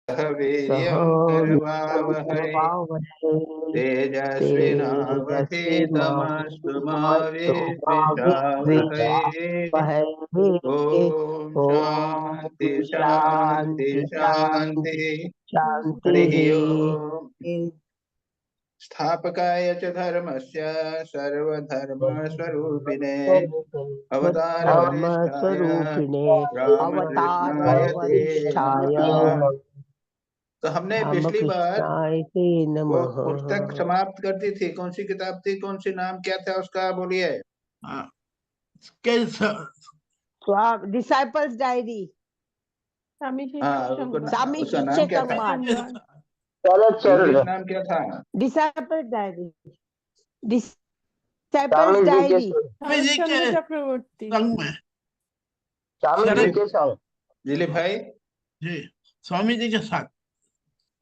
वीर्यं करवावहै तेजस्विनावधीतमस्तु मा विद्विषावहै। ओम शांति शांति शांति। हरिः ओम। स्थापकाय च धर्मस्य सर्वधर्मस्वरूपिणे अवतारवरिष्ठाय रामकृष्णाय ते नमः। तो हमने पिछली बार वो पुस्तक समाप्त कर दी थी। कौन सी किताब थी, कौन सी नाम क्या था उसका, बोलिए। Disciples diary. उसका नाम क्या था? नाम क्या था? Disciples diary. डिसाइपल्स डायरी चक्रवर्ती। दिलीप भाई जी, स्वामी जी के साथ।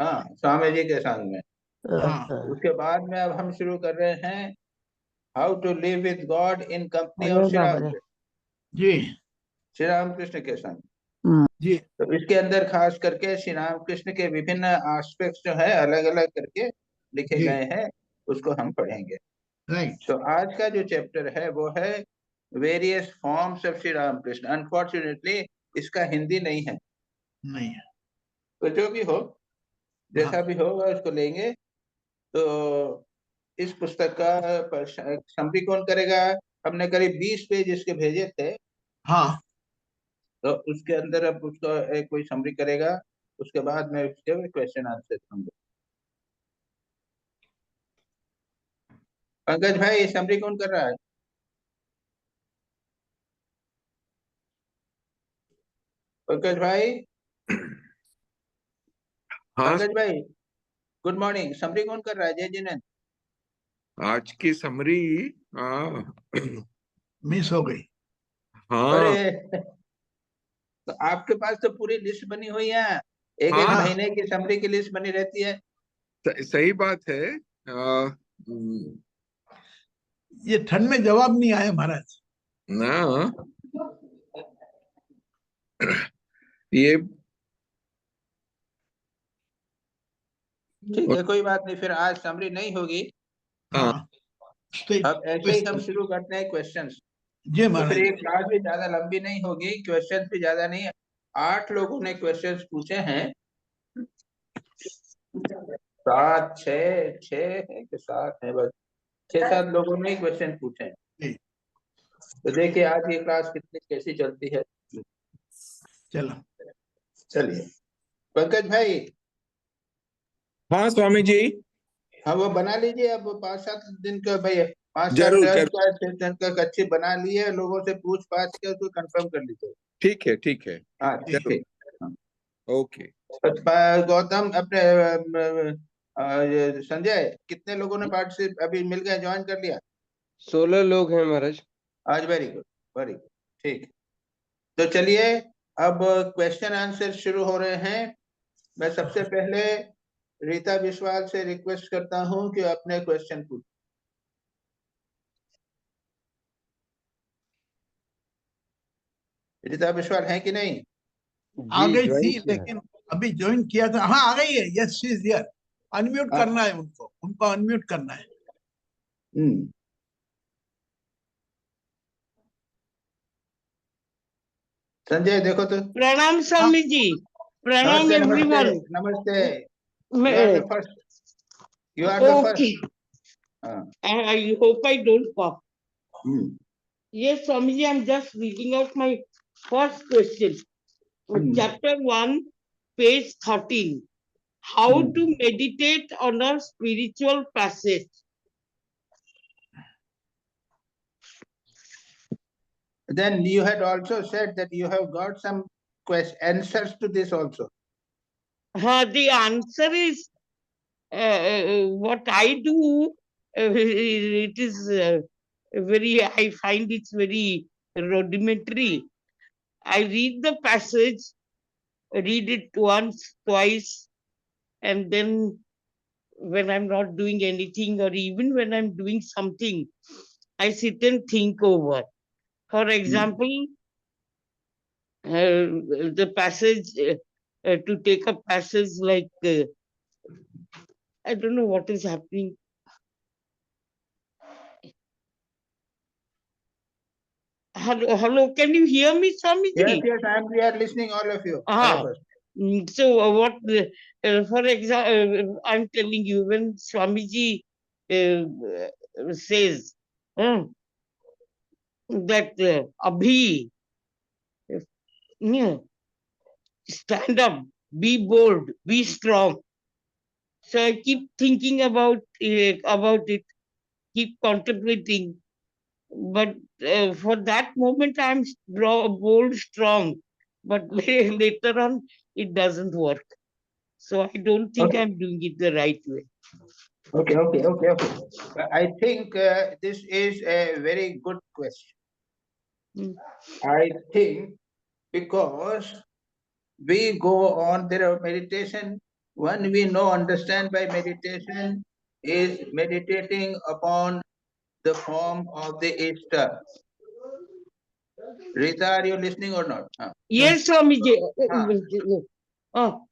हाँ, स्वामी जी के संग में। हाँ। उसके बाद में अब हम शुरू कर रहे हैं how to live with God in company of Shri Ram. जी, श्री रामकृष्ण के संग। जी। तो इसके अंदर खास करके श्री रामकृष्ण के विभिन्न एस्पेक्ट्स जो है अलग अलग करके लिखे गए हैं, उसको हम पढ़ेंगे। राइट। तो आज का जो चैप्टर है वो है various forms of Shri Ramakrishna. Unfortunately इसका हिंदी नहीं है। नहीं है। तो जो भी हो, जैसा भी होगा उसको लेंगे। तो इस पुस्तक का समरी कौन करेगा? हमने करीब 20 पेज इसके भेजे थे। हाँ। तो उसके अंदर अब उसका कोई समरी करेगा, उसके बाद में उसके क्वेश्चन आंसर होंगे। पंकज भाई, समरी कौन कर रहा है? पंकज भाई। हाँ, पंकज भाई गुड मॉर्निंग। समरी कौन कर रहा है? जय जिनेंद्र। आज की समरी मिस हो गई। हाँ। अरे तो आपके पास तो पूरी लिस्ट बनी हुई है, एक एक हाँ, महीने की समरी की लिस्ट बनी रहती है। सही बात है। ये ठंड में जवाब नहीं आया महाराज। ना ये ठीक है, कोई बात नहीं, फिर आज समरी नहीं होगी। हाँ। अब ऐसे ही हम शुरू करते हैं क्वेश्चंस। जी तो महाराज। फिर ये क्लास भी ज्यादा लंबी नहीं होगी, क्वेश्चंस भी ज्यादा नहीं है। 8 लोगों ने क्वेश्चंस पूछे हैं। 7 6 है कि 7 है? बस 6 7 लोगों ने क्वेश्चन पूछे हैं। तो देखिए आज ये क्लास कितनी कैसी चलती है। चलो चलिए पंकज भाई। हाँ स्वामी जी। हाँ वो बना लीजिए अब 5 7 दिन का भाई, 5 7 जरूर दिन का अच्छी बना लिए, लोगों से पूछ पाछ के उसको कंफर्म कर लीजिए। ठीक है, ठीक है। हाँ ठीक। ओके। गौतम अपने संजय, कितने लोगों ने पार्टिसिपेट अभी मिल गए, ज्वाइन कर लिया? 16 लोग हैं महाराज। आज वेरी गुड, वेरी गुड। ठीक, तो चलिए अब क्वेश्चन आंसर शुरू हो रहे हैं। मैं सबसे पहले रीता विश्वाल से रिक्वेस्ट करता हूं कि अपने क्वेश्चन पूछ। रीता विश्वाल है कि नहीं? आ गई थी लेकिन अभी ज्वाइन किया था। हाँ आ गई है। Yes she is here. Unmute करना है उनको अनम्यूट करना है। संजय देखो तो। प्रणाम स्वामी जी। प्रणाम एवरीवन। नमस्ते। You are the first. You are the Okay. first. I hope I don't cough. Yes, Swamiji, I'm just reading out my first question. Chapter 1, page 13. How to meditate on a spiritual passage. Then you had also said that you have got some answers to this also. The answer is what I do. It is very. I find it's very rudimentary. I read the passage, read it once, twice, and then when I'm not doing anything or even when I'm doing something, I sit and think over. For example, the passage to take a passage like, I don't know what is happening. Hello, can you hear me, Swamiji? Yes, we are listening, all of you. All Ah, of us. so for example, I'm telling you, when Swamiji says that Abhi, yeah, stand up, be bold, be strong. So I keep thinking about it, keep contemplating. But for that moment, I'm bold, strong. But later on, it doesn't work. So I don't think Okay. I'm doing it the right way. Okay. I think this is a very good question. Mm. I think because we go on there meditation, one we know understand by meditation is meditating upon the form of the Ishta. Rita, are you listening or not? Yes, Swamiji. Ah. Oh.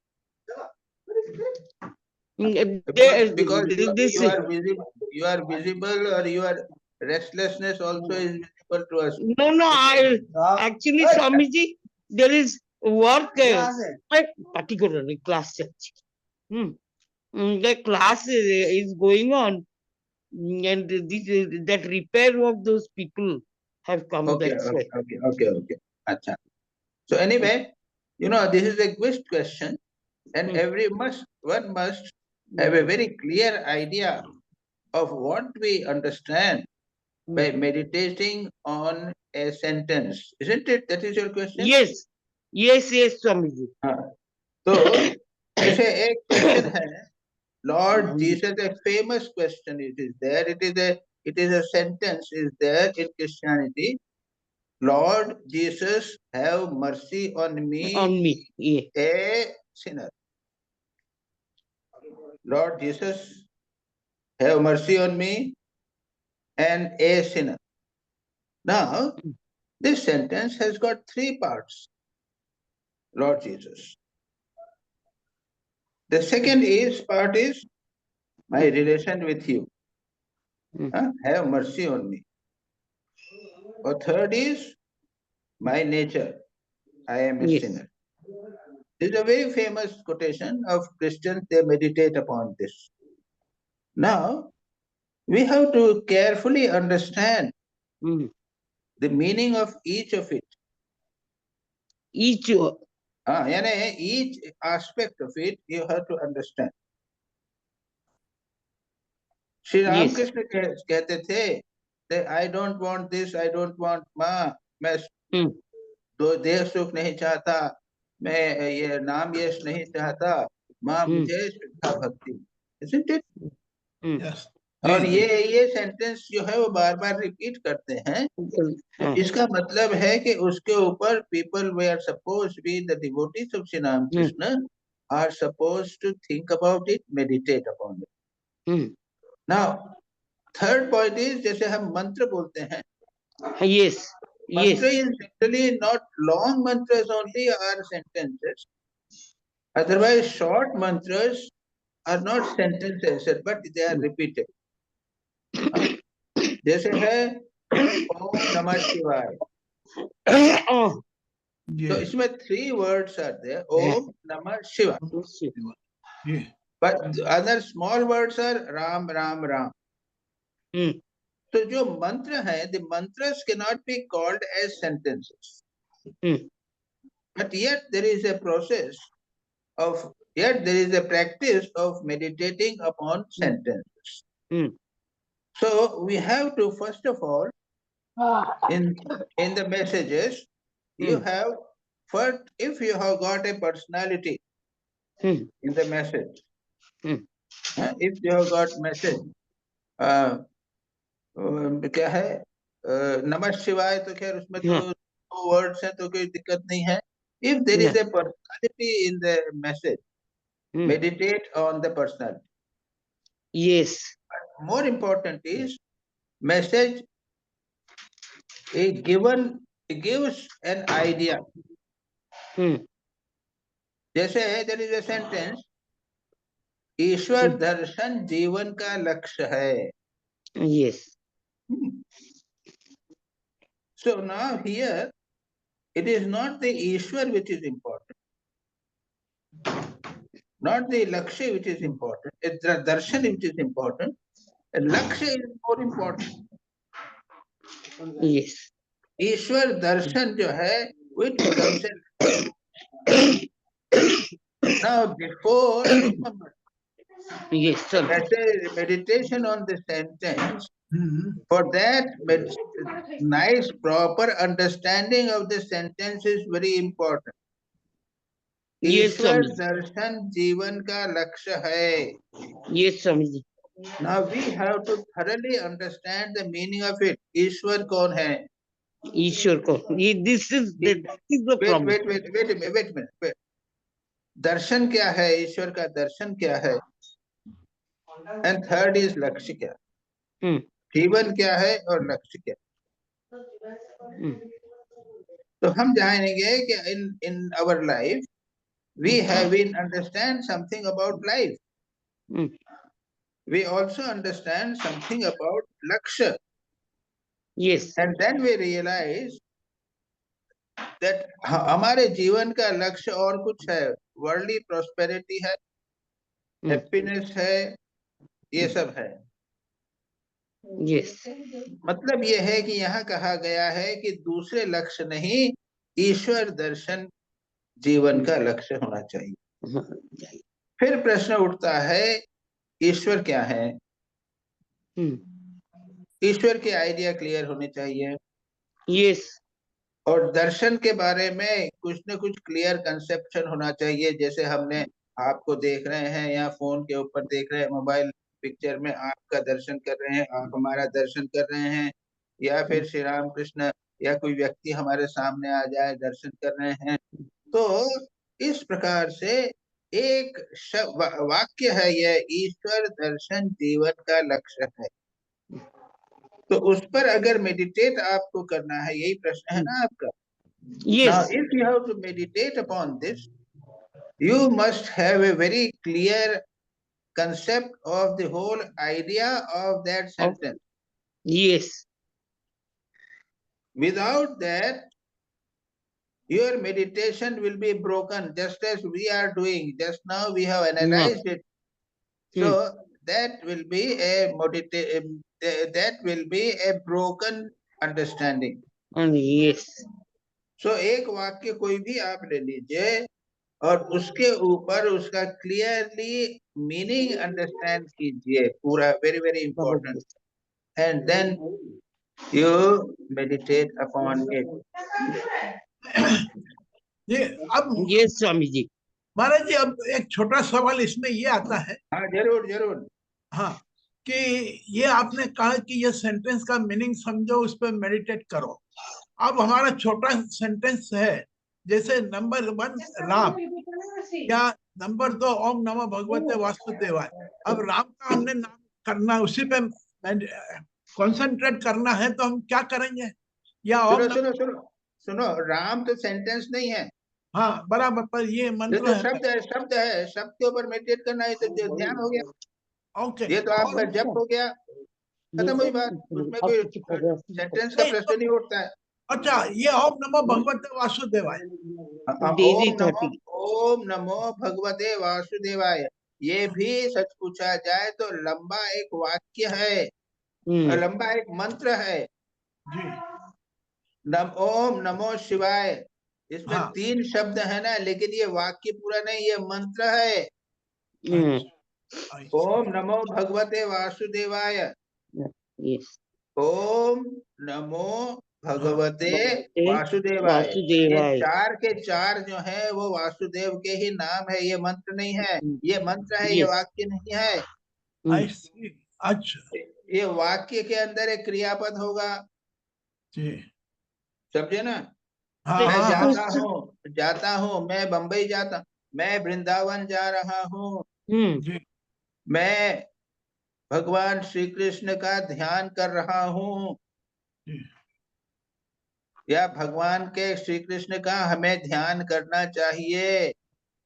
Because This you are visible, or your restlessness also is visible to us. no, actually, Swamiji, there is work, particularly class. The class is going on, and that repair of those people have come. Okay. That's why. Achha. So anyway, this is a good question, and one must have a very clear idea of what we understand by meditating on a sentence, isn't it? That is your question. Yes, Swamiji. तो जैसे एक question है, Lord Jesus, a famous question it is there. It is a sentence is there in Christianity. Lord Jesus, have mercy on me, Yeah. a sinner. Lord Jesus, have mercy on me, and a sinner. Now, this sentence has got three parts. Lord Jesus. The second part is my relation with you. Have mercy on me. Or third is my nature. I am a sinner. This is a very famous quotation of Christians. They meditate upon this. Now, we have to carefully understand the meaning of each of it. Each aspect of it, you have to understand. Shri Ramakrishna कहते थे, I don't want this, I don't want मैं दो देह सुख नहीं चाहता, मैं ये नाम यश नहीं चाहता, माँ मुझे शुद्धा भक्ति. Isn't it? Yes. और ये सेंटेंस जो है वो बार बार रिपीट करते हैं. इसका मतलब है कि उसके ऊपर people were supposed to be the devotees of Shri Ramakrishna are supposed to think about it, meditate upon it. Now, third point is जैसे हम मंत्र बोलते हैं. Yes. Mantra is actually not long mantras only are sentences. Otherwise, short mantras are not sentences, but they are repeated. जैसे है ओम नमः शिवाय. So इसमें three words are there. Om Namah Shiva. But the other small words are Ram, Ram, Ram. So जो mantra है, the mantras cannot be called as sentences. But yet there is a practice of meditating upon sentences. So we have to, first of all, in the messages, you have first, if you have got a personality in the message, if you have got message, क्या है, नमः शिवाय, तो खैर उसमें तो words हैं तो कोई दिक्कत नहीं है. If there is a personality in the message, meditate on the personality. Yes. But more important is message gives an idea. जैसे देयर इज अ सेंटेंस, ईश्वर दर्शन जीवन का लक्ष्य है। Yes. So now here it is not the Ishwar which is important, not the Lakshya which is important, it's the darshan which is important, and Lakshya is more important. Yes. ईश्वर दर्शन जो है, which becomes a now before remember, Yes, sir. meditation on the sentence. For that, nice proper understanding of the sentence is very important. Yes, Ishwar Swamiji. दर्शन जीवन का लक्ष्य है. Yes, Swamiji. Now we have to thoroughly understand the meaning of it. ईश्वर कौन है? Ishwar ko. This is the problem. Wait a minute. दर्शन क्या है? ईश्वर का दर्शन क्या है? And third is लक्ष्य क्या? जीवन क्या है और लक्ष्य क्या? तो हम जानेंगे कि in our life we have been understand something about life. We also understand something about lakshya. Yes. And then we realize that हमारे जीवन का लक्ष्य और कुछ है, worldly prosperity है, happiness है, ये सब है. Yes. मतलब ये है कि यहाँ कहा गया है कि दूसरे लक्ष्य नहीं, ईश्वर दर्शन जीवन का लक्ष्य होना चाहिए. फिर प्रश्न उठता है, ईश्वर क्या है? ईश्वर के आइडिया क्लियर होने चाहिए. Yes. और दर्शन के बारे में कुछ न कुछ क्लियर कंसेप्शन होना चाहिए. जैसे हमने आपको देख रहे हैं, या फोन के ऊपर देख रहे हैं, मोबाइल पिक्चर में आपका दर्शन कर रहे हैं, आप हमारा दर्शन कर रहे हैं, या फिर श्री राम कृष्ण या कोई व्यक्ति हमारे सामने आ जाए, दर्शन कर रहे हैं. तो इस प्रकार से एक वाक्य है, यह ईश्वर दर्शन जीवन का लक्ष्य है. तो उस पर अगर मेडिटेट आपको करना है, यही प्रश्न है ना आपका? Yes. Now, if you have to meditate upon this, you must have a very clear concept of the whole idea of that sentence. Yes. Without that, your meditation will be broken, just as we are doing. Just now we have analyzed it. So that will be a broken understanding. Yes. So एक वाक्य कोई भी आप ले लीजिए और उसके ऊपर उसका क्लियरली मीनिंग अंडरस्टैंड कीजिए पूरा. Very very important. And then you meditate upon it. ये अब Yes, स्वामी जी. महाराज जी, अब एक छोटा सवाल इसमें ये आता है. हाँ, जरूर जरूर. हाँ, कि ये आपने कहा कि ये सेंटेंस का मीनिंग समझो, उस पर मेडिटेट करो. अब हमारा छोटा सेंटेंस है, जैसे नंबर 1 राम, या नंबर 2 ओम नमो भगवते वासुदेवाय. अब राम का हमने नाम करना, उसी पे कंसंट्रेट करना है, तो हम क्या करेंगे? या ओम सुनो, राम तो सेंटेंस नहीं है. हाँ, बराबर, पर ये मंत्र तो शब्द है, शब्द के ऊपर मेडिटेट करना है, तो ध्यान हो गया. ओके, ये तो आपका जप हो गया, खत्म हुई बात. उसमें कोई सेंटेंस का प्रश्न नहीं उठता है. अच्छा, ये ओम नमो भगवते वासुदेवाय. ओम नमो भगवते वासुदेवाय, ये भी सच पूछा जाए तो लंबा एक वाक्य है, लंबा एक मंत्र है. ओम नमो शिवाय, इसमें 3 शब्द है ना, लेकिन ये वाक्य पूरा नहीं, ये मंत्र है. ओम नमो भगवते वासुदेवाय. ओम नमो भगवते वासुदेवाय. ये 4 के 4 जो है वो वासुदेव के ही नाम है, ये मंत्र नहीं है. ये मंत्र है, ये वाक्य नहीं है. अच्छा, ये वाक्य के अंदर एक क्रियापद होगा, समझे ना? मैं जाता हूँ, मैं बंबई जाता, मैं वृंदावन जा रहा हूँ, मैं भगवान श्री कृष्ण का ध्यान कर रहा हूँ, या भगवान के श्री कृष्ण का हमें ध्यान करना चाहिए.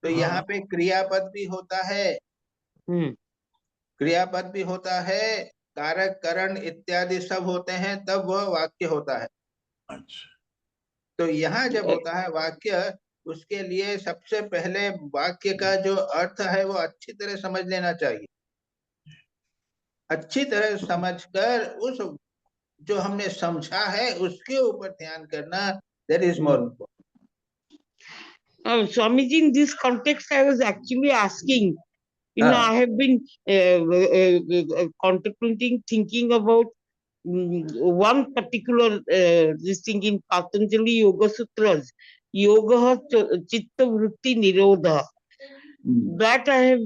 तो यहाँ पे क्रियापद भी होता है, हम्म क्रियापद भी होता है, कारक करण इत्यादि सब होते हैं, तब वह वाक्य होता है। अच्छा, तो यहाँ जब होता है वाक्य, उसके लिए सबसे पहले वाक्य का जो अर्थ है वो अच्छी तरह समझ लेना चाहिए। अच्छी तरह समझकर उस जो हमने समझा है उसके ऊपर ध्यान करना, that is more important. Swamiji, in this context, I was actually asking, I have been contemplating, thinking about one particular this thing in Patanjali Yoga Sutras, Yoga Chitta Vritti Nirodha. That I have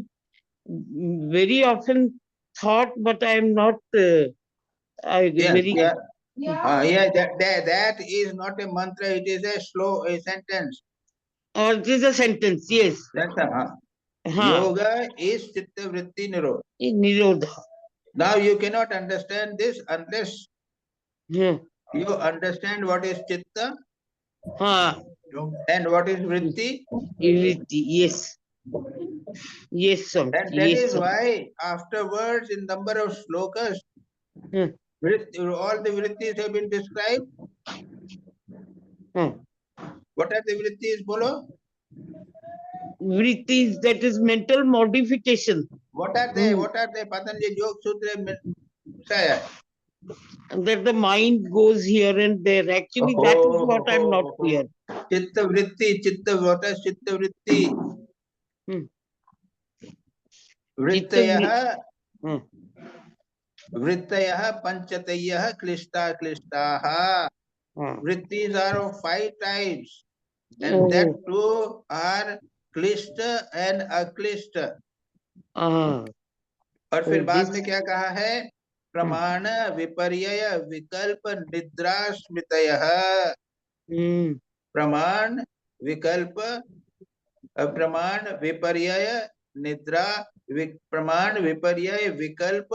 very often thought, but I am not Yeah, that is not a mantra, it is a sentence. Or it is a sentence, yes. That's Huh. Yoga is chitta vritti nirodha. Nirodha. Now you cannot understand this unless Yeah. you understand what is chitta Huh. and what is vritti. Vritti, yes. Yes, sir. And that Yes, is sir. why afterwards in number of slokas, all the vrittis have been described. What are the vrittis, bolo? Vrittis, that is mental modification. What are they? What are they? Patanjali Yoga Sutra say. That the mind goes here and there. Actually, that is what I'm not clear. Chitta vritti, what is chitta vritti? Vrittayah, vrittayah panchatayah klishta klishtaha. Vrittis are of 5 types, and that too are klishta and aklishta. और फिर बाद में क्या कहा है? प्रमाण विपर्यय विकल्प निद्रा स्मृतयः। प्रमाण विकल्प प्रमाण विपर्यय निद्रा प्रमाण विपर्यय विकल्प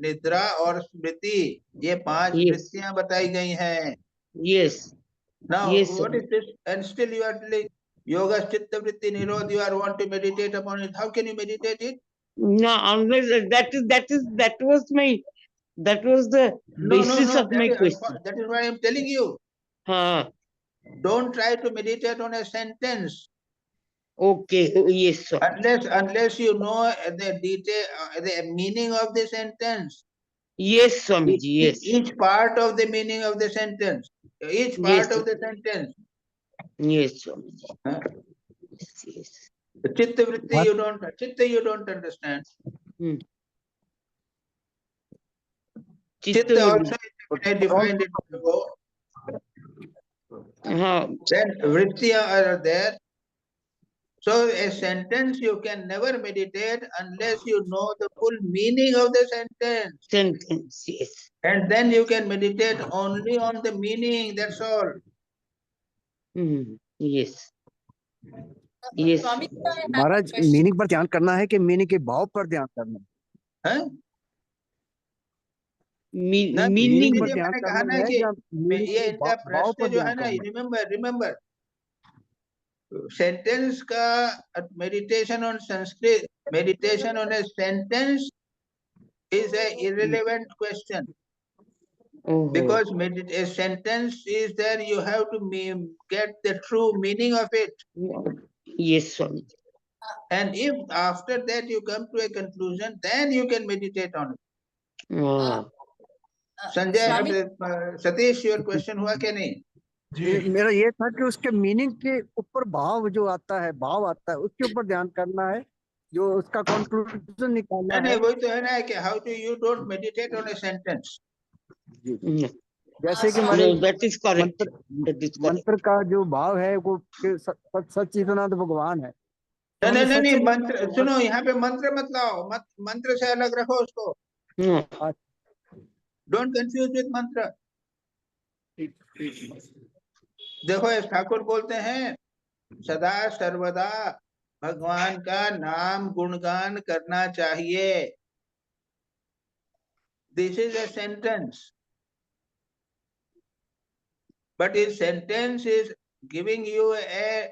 निद्रा और स्मृति, ये 5 वृत्तियां बताई गई हैं। Yes. Now yes, what is this? And still you are telling yoga chitta vritti nirodha, you are want to meditate upon it. How can you meditate it? No, unless that was the basis of my question. That is why I am telling you. Don't try to meditate on a sentence. Okay, yes, sir. Unless you know the detail, the meaning of the sentence. Yes, Swamiji, yes. Each part of the meaning of the sentence. Each part of the sentence. Yes, Swamiji. Yes. Chitta vritti you don't understand. Chitta also, I defined it before. Then vritti are there. So a sentence you can never meditate unless you know the full meaning of the sentence. Sentence, yes. And then you can meditate only on the meaning, that's all. Yes. Yes. Maharaj meaning पर ध्यान करना है कि meaning के भाव पर ध्यान करना है? मीनिंग पर ध्यान करना है कि ये इनका प्रश्न जो है ना, रिमेम्बर सेंटेंस का meditation on Sanskrit, meditation on a sentence is a irrelevant question. Because a sentence is there, you have to get the true meaning of it. Yes, Swami. And if after that you come to a conclusion, then you can meditate on it. Sanjay, Satish, your question हुआ क्या नहीं? मेरा ये था कि उसके meaning के ऊपर भाव जो आता है, भाव आता है, उसके ऊपर ध्यान करना है, जो उसका कंक्लूजन निकालना है। नहीं, वही तो है ना कि how do you don't meditate on a sentence? जैसे कि मंत्र का जो भाव है वो सच्चिदानंद भगवान है। नहीं, मंत्र सुनो, यहाँ पे मंत्र मत लाओ, मंत्र से अलग रखो उसको। डोंट कंफ्यूज विद मंत्र। देखो इस ठाकुर बोलते हैं सदा सर्वदा भगवान का नाम गुणगान करना चाहिए। This is a sentence, but his sentence is giving you a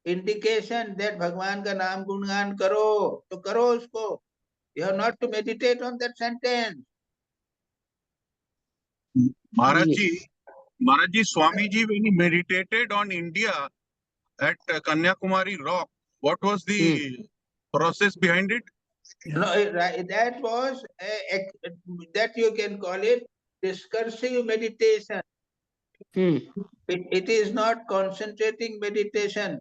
indication that भगवान का नाम गुणगान करो, तो करो उसको. You have not to meditate on that sentence. Maharaj Yes. ji, Swami ji, when he meditated on India at Kanyakumari rock, what was the process behind it? No, that was that you can call it discursive meditation. It is not concentrating meditation.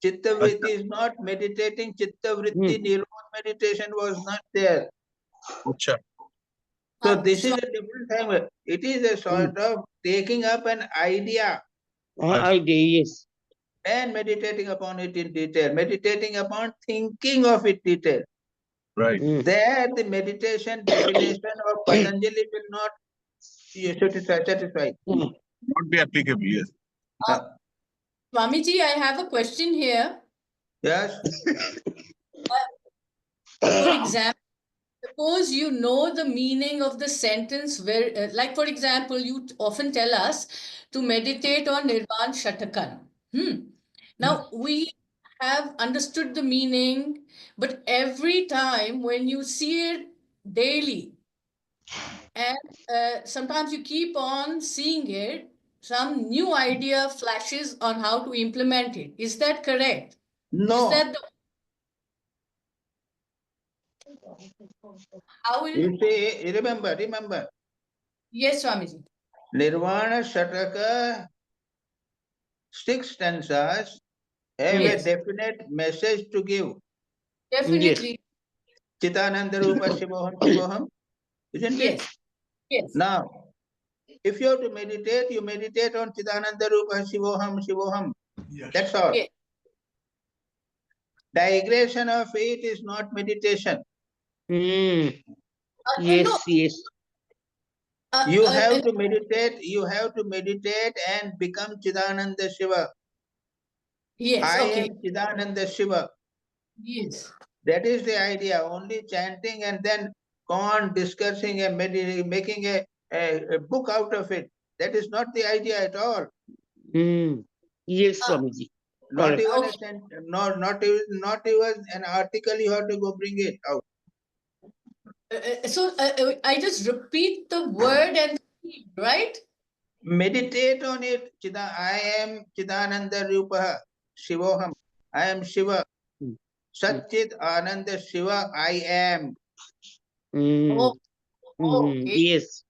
Chitta vritti is not meditating. Chitta vritti nirodh meditation was not there. Acha. So this is a different thing. It is a sort of taking up an idea Idea, yes. and meditating upon it in detail, meditating upon thinking of it detail. Right. There the meditation definition of Patanjali will not satisfy. Not be applicable, yes. Swamiji, I have a question here. Yes. For example, suppose you know the meaning of the sentence where, like for example, you often tell us to meditate on Nirvan Shatakan. Now, we have understood the meaning, but every time when you see it daily, and sometimes you keep on seeing it, some new idea flashes on how to implement it. Is that correct? No. Is that the... How will... You see, remember. Yes, Swamiji. Nirvana Shataka 6 stanzas have Yes. a definite message to give. Definitely. Chitananda Rupa Shivoham, isn't it? Yes. Yes. Now, if you have to meditate, you meditate on Chitananda Rupa Shivoham. Yes. That's all. Yes. Digression of it is not meditation. Yes, No. yes. You have to meditate and become Chidananda Shiva. Yes, I okay. am Chidananda Shiva. Yes. That is the idea. Only chanting and then go on discussing and making a book out of it. That is not the idea at all. Yes, Swamiji. Not Correct. even not even an article you have to go bring it out. So I just repeat the word and right? Meditate on it. I am Chidananda Rupa Shivoham. I am Shiva. Satchit Ananda Shiva. I am. Oh, okay. Yes.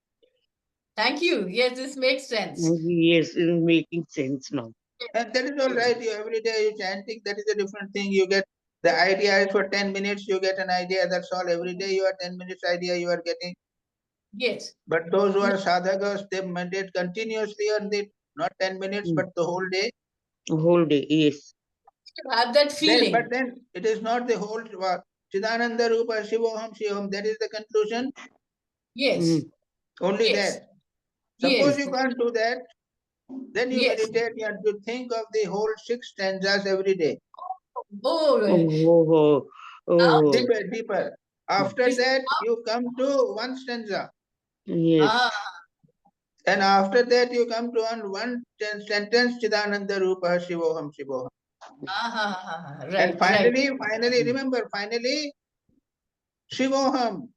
Thank you. Yes, this makes sense. Yes, it's making sense now. And that is all right. You every day you chanting. That is a different thing. You get the idea is for 10 minutes. You get an idea. That's all. Every day you are 10 minutes idea you are getting. Yes. But those who are sadhakas, they meditate continuously on it. Not 10 minutes, but the whole day. The whole day, yes. You have that feeling. But then it is not the whole. Chidananda Rupa Shivoham Shivoham. That is the conclusion. Yes. Only Yes. that. Suppose Yes. you can't do that, then you Yes. meditate. You have to think of the whole 6 stanzas every day. Oh. Deeper. After that, you come to 1 stanza. Yes. And after that, you come to one sentence, Chidananda Rupa Shivoham Shivoham. Right. And finally, remember, Shivoham.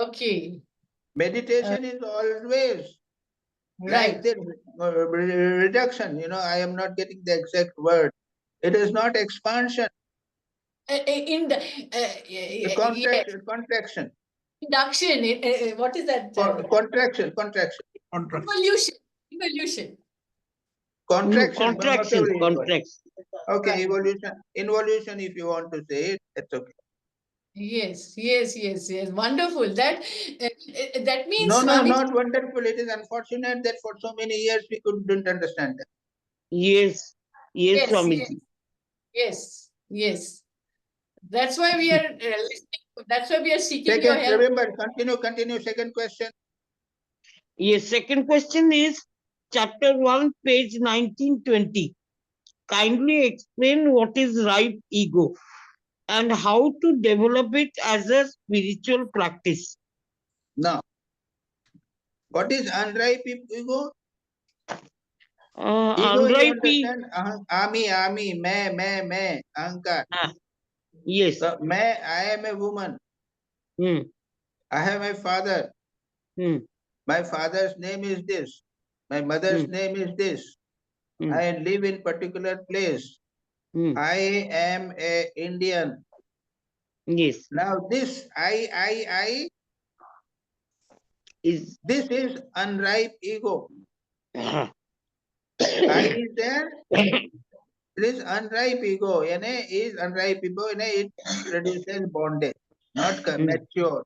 Okay. Meditation is always like the reduction. I am not getting the exact word. It is not expansion. In the Contraction. Induction. What is that? Contraction. Evolution. Contraction. Okay, involution, if you want to say it, that's okay. Yes. Wonderful. That means No, Swami, not wonderful. It is unfortunate that for so many years we couldn't understand that. Yes, Swamiji. Yes. That's why we are listening. That's why we are seeking your help. Remember, continue. Second question. Yes, second question is chapter 1, page 1920. Kindly explain what is ripe ego and how to develop it as a spiritual practice. Now, what is unripe ego? Ego, you unripe. understand? Ami, मैं, अहंकार. Yes. So, मैं, I am a woman. Hmm. I have a father. Hmm. My father's name is this. My mother's name is this. I live in particular place. I am a Indian. Yes. Now this I Is this is unripe ego. I is there. This unripe ego, is unripe ego, it produces bondage, not mature.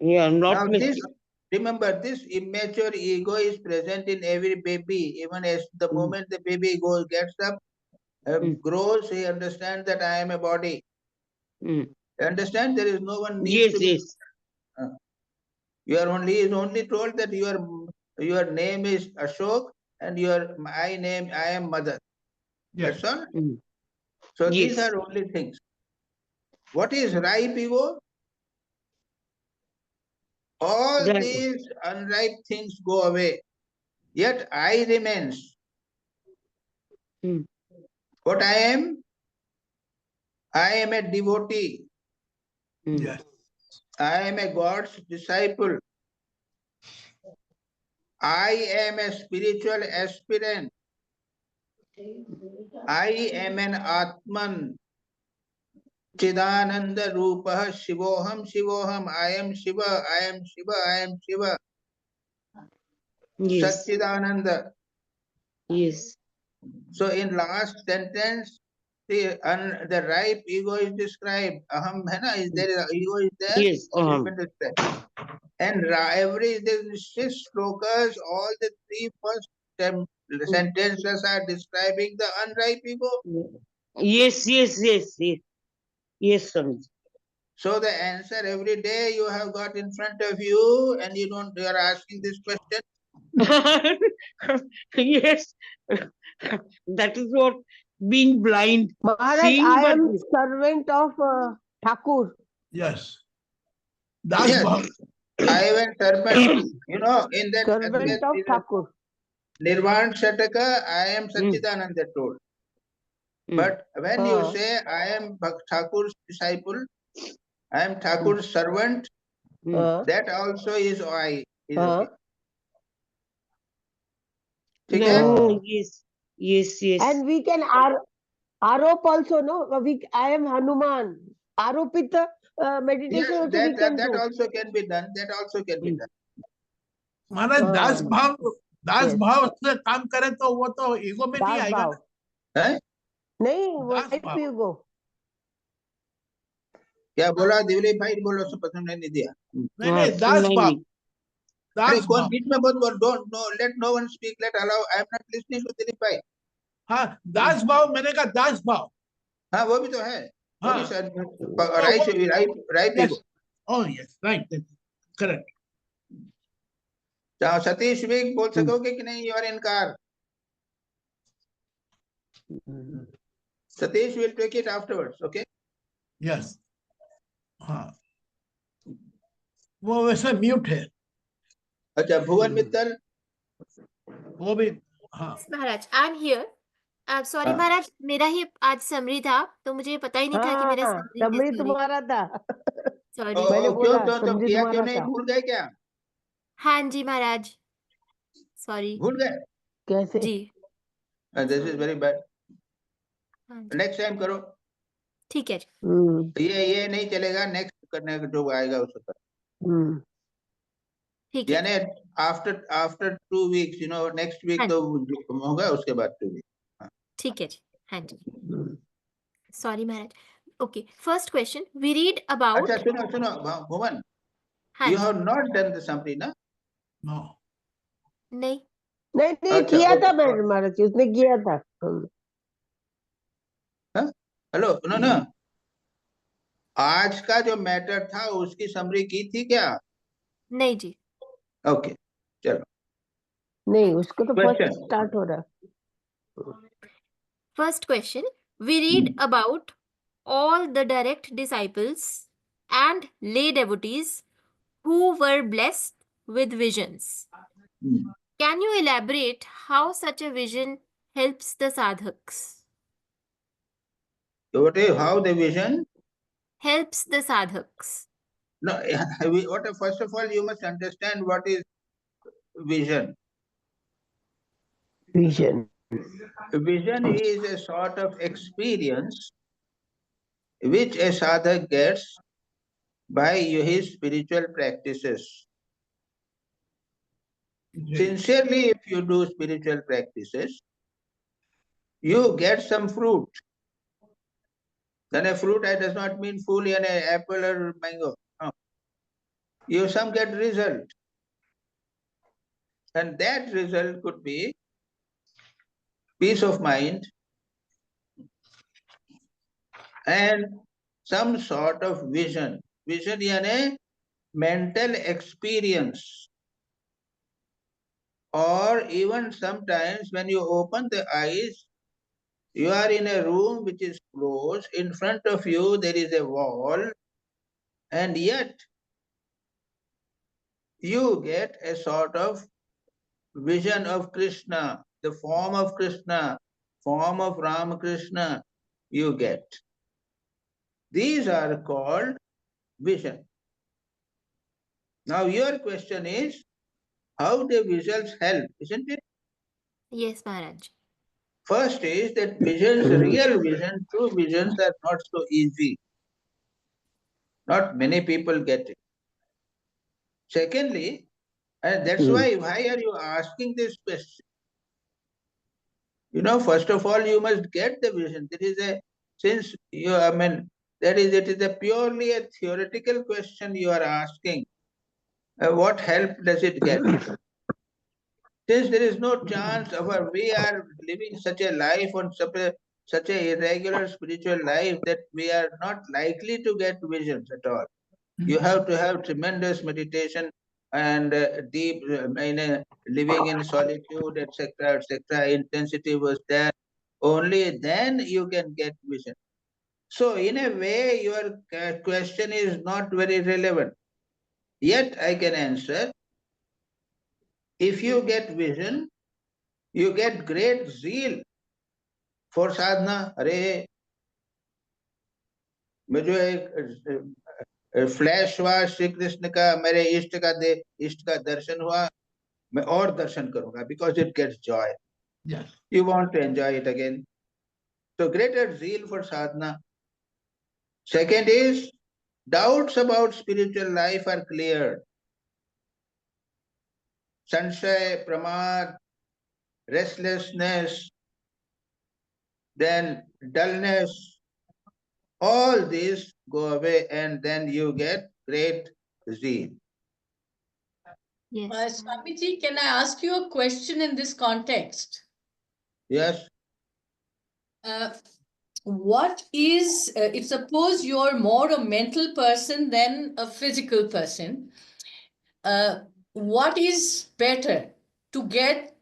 yeah, not Now this, mature. remember, this immature ego is present in every baby. Even as the moment the baby gets up, grows, he understands that I am a body. Understand? There is no one needs Yes, to be. yes. You are only told that your name is Ashok and I am mother. Yes. That's all. So these Yes. are only things. What is ripe ego? All That- these unripe things go away. Yet I remains. What I am? I am a devotee. Yes. I am a God's disciple. I am a spiritual aspirant. I am an Atman. Chidananda Rupa Shivoham Shivoham. I am Shiva. I am Shiva. I am Shiva. Yes. Satchidananda. Yes. So in last sentence, the ripe ego is described. Aham hai na, is there, ego is there. Yes. And these 6 slokas, all the 3 first sentences are describing the unripe ego. Yes. Yes. Yes. Yes. Yes, Swamiji. So the answer every day you have got in front of you, and you are asking this question. Yes. That is what being blind. Maharaj, Seeing I but am servant of Thakur. Yes. Das Yes, Bhav. I am a servant. In that Servant of Thakur. Nirvan Shataka, I am Satchidananda told. But when you say I am Thakur's disciple, I am Thakur's servant, that also is I. Is okay. No, yes. Yes, yes. And we can arop also, no? I am Hanuman. Aropit meditation Yes, also we can that do. also can be done. That also can be done. Maharaj Das Yes. भाव से काम करे तो वो तो ego में नहीं दास आएगा भाव ना? है? नहीं दास right भाव। पे go. क्या बोला दिवली भाई? बोलो, सब पसंद नहीं दिया. नहीं दास भाव अरे दास कौन भाव बीच में बोल? Don't let no one speak. Let allow. I am not listening to Dilip भाई. हाँ दास भाव मैंने कहा दास भाव हाँ वो भी तो है. हाँ वो भी right yes ego. oh yes right correct Satish भी बोल सकोगे कि नहीं? योर इनकार. Satish will take it afterwards. Okay. yes हाँ वो वैसे म्यूट है. अच्छा भुवन मित्तल. वो भी हाँ महाराज आई एम हियर. सॉरी महाराज, मेरा ही आज समरी था तो मुझे पता ही नहीं था कि मेरा समरी तुम्हारा था. सॉरी. मैंने बोला क्यों समरी किया? क्यों तुम्हारा नहीं? था. भूल गए क्या? हाँ जी महाराज, सॉरी. भूल गए? कैसे जी? This is very bad. हाँ जी, नेक्स्ट टाइम करो. ठीक है जी. ये नहीं चलेगा. नेक्स्ट करने का जो आएगा उसको करो. ठीक है यानी आफ्टर 2 weeks, नेक्स्ट वीक तो होगा, उसके बाद 2 weeks. ठीक है जी. हाँ जी, सॉरी महाराज. Okay, first question we read about. अच्छा सुनो भुवन. हाँ You ji. have not done the summary, ना? no नहीं नहीं अच्छा, किया था okay. मैंने महाराज जी, उसने किया था. हेलो सुनो. आज का जो मैटर था उसकी समरी की थी क्या? नहीं जी. ओके चलो. नहीं, उसको तो फर्स्ट Question. स्टार्ट हो रहा. First question, we read about all the direct disciples and lay devotees who were blessed with visions. Can you elaborate how such a vision helps the sadhaks? What is how the vision? Helps the sadhaks. No, first of all, you must understand what is vision. Vision. Vision is a sort of experience which a sadhak gets by his spiritual practices. Sincerely, if you do spiritual practices, you get some fruit. Then a fruit does not mean fully an apple or mango. No. You some get result. And that result could be peace of mind and some sort of vision. Vision यानी mental experience. Or even sometimes when you open the eyes, you are in a room which is closed. In front of you, there is a wall. And yet, you get a sort of vision of Krishna, the form of Krishna, form of Ramakrishna, you get. These are called vision. Now your question is, how the visuals help, isn't it? Yes, Maharaj. First is that visions, real vision, true visions are not so easy. Not many people get it. Secondly, and that's why are you asking this question? You know, first of all, you must get the vision. It is a purely a theoretical question you are asking. What help does it get? Since there is no chance we are living such a life on such a irregular spiritual life that we are not likely to get visions at all. You have to have tremendous meditation and deep living in solitude, etc., intensity was there. Only then you can get vision. So in a way, your question is not very relevant. Yet I can answer. If you get vision, you get great zeal for sadhana. अरे मुझे एक flash हुआ श्री कृष्ण का, मेरे इष्ट का दर्शन हुआ, मैं और दर्शन करूंगा, because it gets joy. Yes. You want to enjoy it again. So greater zeal for sadhana. Second is, doubts about spiritual life are cleared. Sanshay, pramad, restlessness, then dullness, all these go away and then you get great zeal. Yes. Swamiji, can I ask you a question in this context? Yes. What is, if suppose you're more a mental person than a physical person, what is better, to get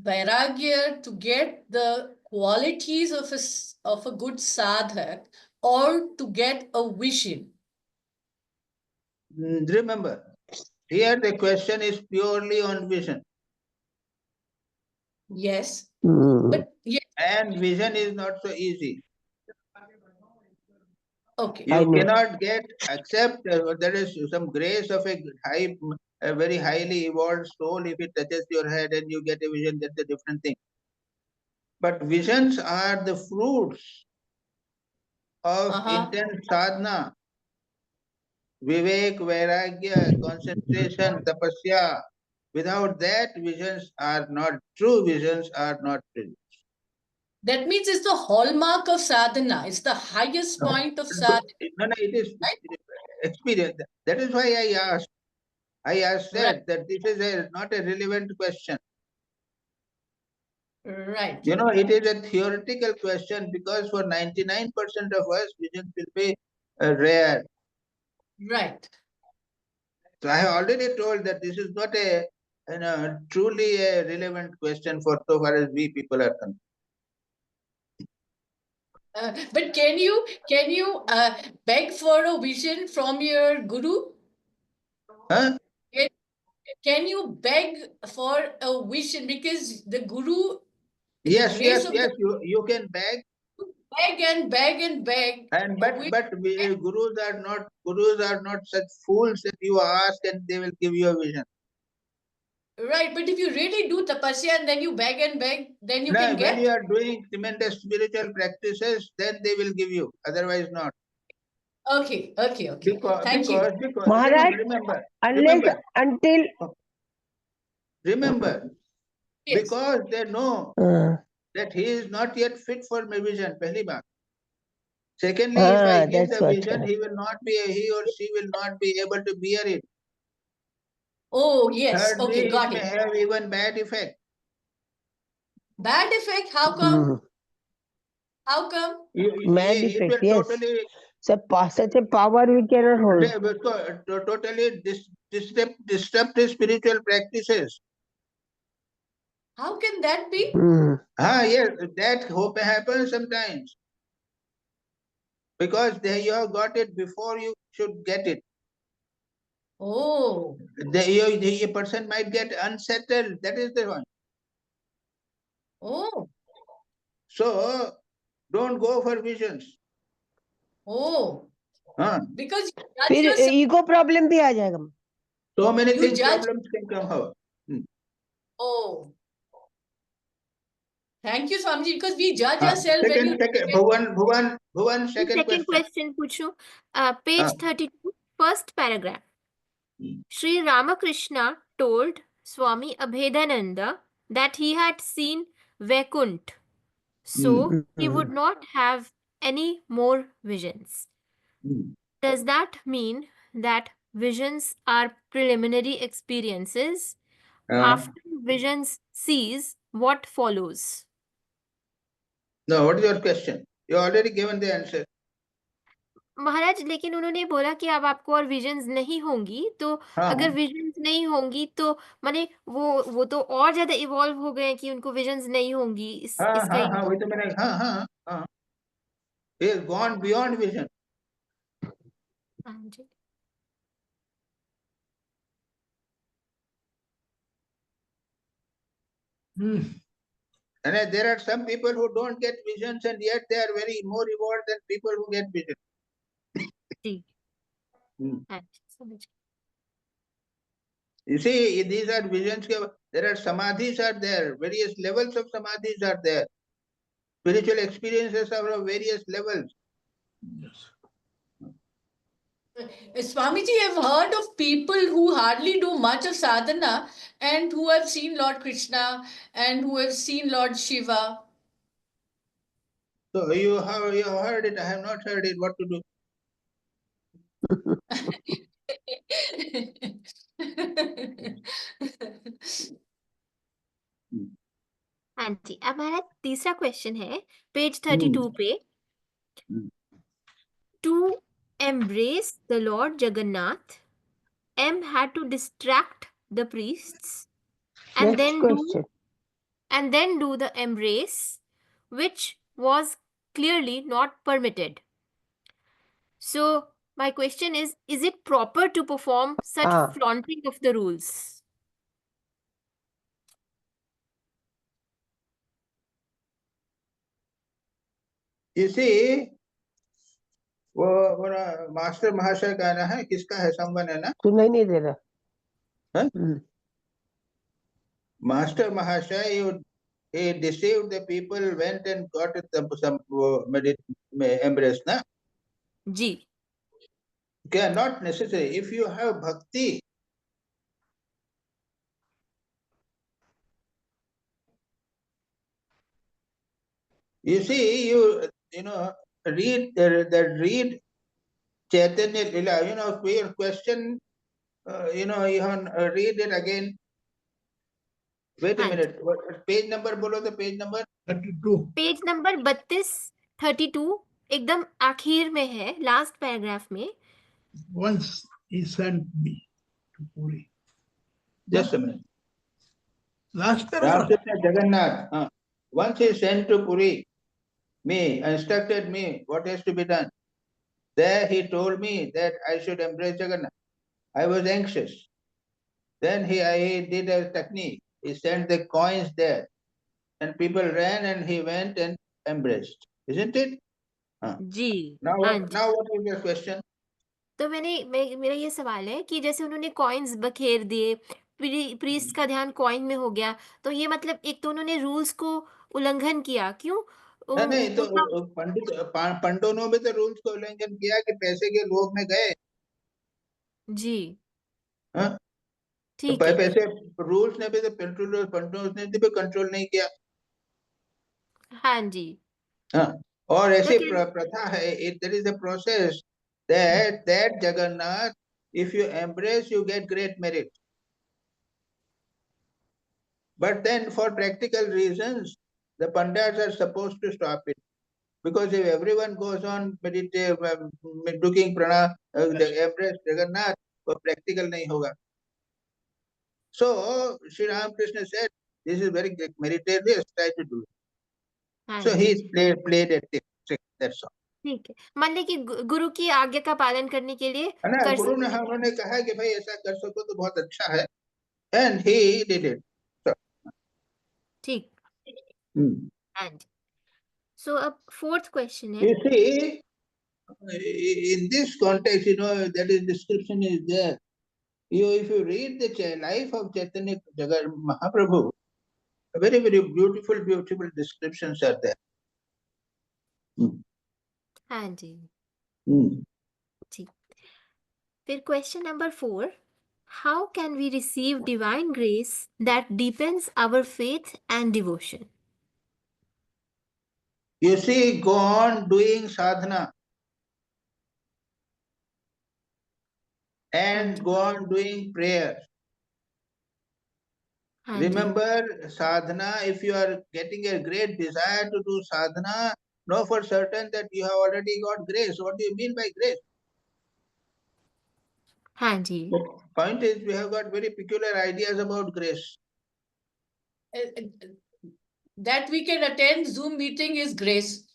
vairagya, to get the qualities of a good sadhak, or to get a vision? Remember, here the question is purely on vision. Yes. But yeah. And vision is not so easy. Okay. You cannot get, except there is some grace of a very highly evolved soul. If it touches your head and you get a vision, that's a different thing. But visions are the fruits of intense sadhana, vivek, vairagya, concentration, tapasya. Without that, visions are not true. Visions are not true. That means it's the hallmark of sadhana. It's the highest point of sadhana. No, it is experience. That is why I said that this is not a relevant question. Right. You know, it is a theoretical question because for 99% of us, vision will be rare. Right. So I have already told that this is not a truly a relevant question for so far as we people are concerned. But can you beg for a vision from your guru? Huh? can you beg for a vision? Because the Guru, the Yes, grace yes, of yes. the You can beg, beg and beg and beg. and a wish. gurus are not such fools that you ask and they will give you a vision. Right, but if you really do tapasya and then you beg and beg, then you No, can when get. you are doing tremendous spiritual practices, then they will give you. Otherwise, not. Okay. Because Thank you. Maharaj, remember, unless until remember, Yes. because they know uh, that he is not yet fit for my vision. Pehli baat. Secondly, if I give that's the what. vision, he or she will not be able to bear it. Oh, yes. Thirdly, Okay, got it may it. have even bad effect. Bad effect? How come? How come? Mad It effect, will yes. totally Such a power we cannot hold. totally disrupt his spiritual practices. How can that be? Yes, that hope happens sometimes. Because you have got it before you should get it. Oh. The person might get unsettled. That is the one. Oh. So don't go for visions. Oh. Because you judge फिर yourself. ego problem भी आ जाएगा. So many You things, judge. problems can come out. Oh. Thank you, Swamiji, because we judge ourselves when you. Bhuvan, second question पूछूं. Page 32, first paragraph. Sri Ramakrishna told Swami Abhedananda that he had seen Vaikunt, so he would not have any more visions. Does that mean that visions are preliminary experiences? After visions cease, what follows? No, what is your question? You already given the answer. महाराज, लेकिन उन्होंने बोला कि अब आपको और visions नहीं होंगी, तो अगर विजन्स नहीं होंगी तो माने वो तो और ज्यादा इवॉल्व हो गए कि उनको विजन्स नहीं होंगी. इसका वही तो मैंने he has gone beyond vision. हाँ जी. And there are some people who don't get visions and yet they are very more evolved than people who get visions. Ji. You see, these are visions. There are samadhis are there. Various levels of samadhis are there. Spiritual experiences are of various levels. Swamiji, I've heard of people who hardly do much of sadhana and who have seen Lord Krishna and who have seen Lord Shiva. So you have heard it. I have not heard it. What to do? हाँ जी. अब हमारा तीसरा question है page 32 पे. To embrace the Lord Jagannath, M had to distract the priests and then do the embrace, which was clearly not permitted. So my question is it proper to perform such flaunting of the rules? You see, वो master महाशय का ना है, किसका है, संबंध है ना? सुनाई नहीं दे रहा. Master Mahashaya, he deceived the people, went and got some embrace, na? Ji. Okay, not necessary. If you have bhakti, you see, you know, read Chaitanya Lila, your question, you read it again. Wait a minute. What page number बोलो तो page number 32. Page number 32 एकदम आखिर में है, last paragraph में. Once he sent me to Puri. Just a minute. Last paragraph. Jagannath. Once he sent to Puri, instructed me what has to be done. There he told me that I should embrace Jagannath. I was anxious. Then he did a technique. He sent the coins there, and people ran, and he went and embraced. Isn't it? जी Now, हाँ जी। now what is your question? तो मेरा ये सवाल है कि जैसे उन्होंने कॉइन्स बखेर दिए, प्रीस्ट का ध्यान कॉइन में हो गया, तो ये मतलब एक तो उन्होंने रूल्स को उल्लंघन किया, क्यों? नहीं तो उनका पंडों ने भी तो रूल्स को उल्लंघन किया कि पैसे के लोभ में गए। जी हाँ? तो ठीक है। पैसे रूल्स ने भी तो पंडों ने भी कंट्रोल नहीं किया। हाँ जी। हाँ, और ऐसी तो क्या प्रथा है, there is a process that Jagannath, if you embrace, you get great merit. But then for practical reasons, the Pandits are supposed to stop it. Because if everyone goes on doing prana, embrace Jagannath, तो practical नहीं होगा. So Sri Ramakrishna said, this is very meritorious, try to do it. हाँ So ji he played a trick, that's all. ठीक है। मान ले कि गुरु की आज्ञा का पालन करने के लिए है ना, कर गुरु ने सकते हैं। हमने कहा कि भाई ऐसा कर सको तो बहुत अच्छा है, and he did it. So, ठीक हाँ जी। सो अब फोर्थ क्वेश्चन है। you see, in this context, that is description is there. If you read the life of Chaitanya Mahaprabhu, very, very beautiful, beautiful descriptions are there. हाँ जी Hmm. ठीक। फिर question number 4, how can we receive divine grace that depends our faith and devotion? You see, go on doing sadhana and go on doing prayer. हाँ जी Remember, sadhana, if you are getting a great desire to do sadhana, know for certain that you have already got grace. What do you mean by grace? हाँ जी The point is, we have got very peculiar ideas about grace. That we can attend Zoom meeting is grace.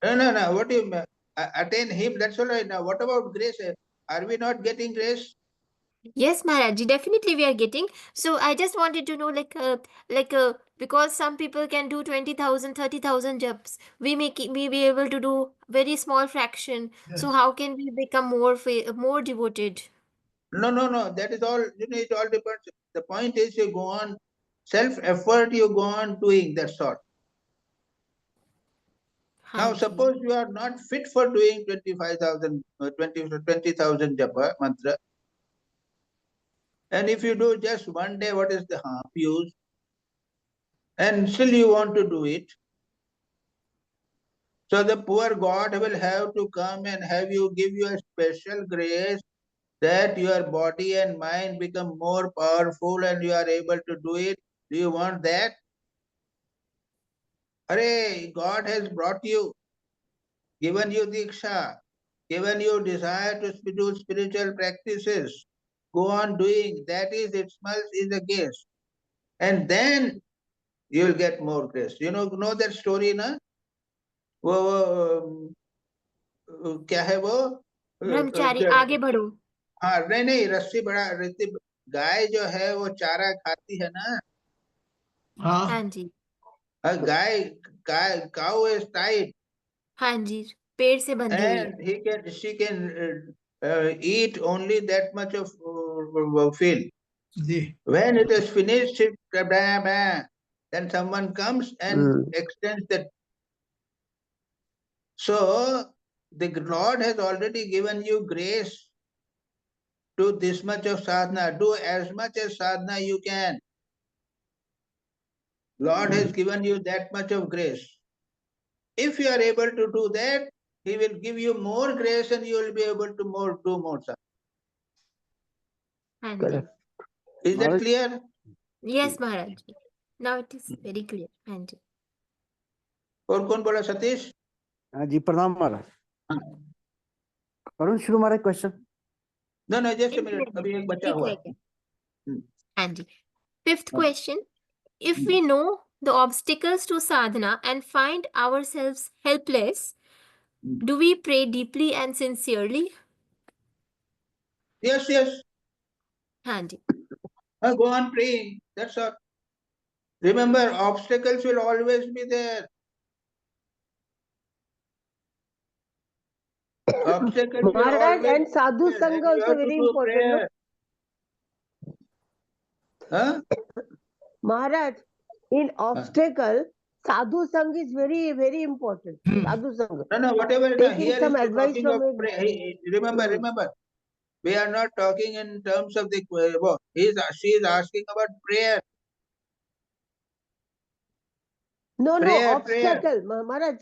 No. What do you mean? Attain him, that's all right. Now, what about grace? Are we not getting grace? Yes, Maharaj, definitely we are getting. So I just wanted to know, because some people can do 20,000, 30,000 jobs, we be able to do very small fraction. So how can we become more devoted? No. That is all, it all depends. The point is, you go on self-effort, you go on doing, that's all. हाँ Now, ji suppose you are not fit for doing 25,000, 20,000 japa mantra, and if you do just one day, what is the harm? Use, and still you want to do it. So the poor God will have to come and give you a special grace that your body and mind become more powerful and you are able to do it. Do you want that? Hare, God has brought you, given you diksha, given you desire to do spiritual practices. Go on doing. That is, it smells is a grace. And then you will get more grace. Know that story, na? वो क्या है वो? ब्रह्मचारी आगे बढ़ो। हाँ, नहीं, रस्सी बड़ा रहती, गाय जो है वो चारा खाती है ना। हाँ जी गाय cow is tied हाँ जी पेड़ से बंधी हुई है। and she can eat only that much of field. Ji When it is finished, then someone comes and extends that. So the Lord has already given you grace to this much of sadhana. Do as much as sadhana you can. Lord has given you that much of grace. If you are able to do that, He will give you more grace and you will be able to do more sadhana. हाँ जी Is that clear? Yes महाराज जी, now it is very clear. हाँ जी और कौन बोला? सतीश? हाँ जी प्रणाम महाराज। करुण शुरू महाराज question. No, just a minute. अभी एक बचा हुआ। हाँ जी fifth question, if we know the obstacles to sadhana and find ourselves helpless, do we pray deeply and sincerely? Yes. हाँ जी। Go on praying. That's all. Remember, obstacles will always be there. Obstacles will Maharaj, always and sadhu be there, and sangha you also have to very do important, no? prayer. Huh? Maharaj, in obstacle, sadhu sangha is very, very important. Sadhu sangha. No, whatever. No, Taking here some is advice talking from of a prayer. Remember. We are not talking in terms of the. She is asking about prayer. No, Prayer. obstacle, Maharaj.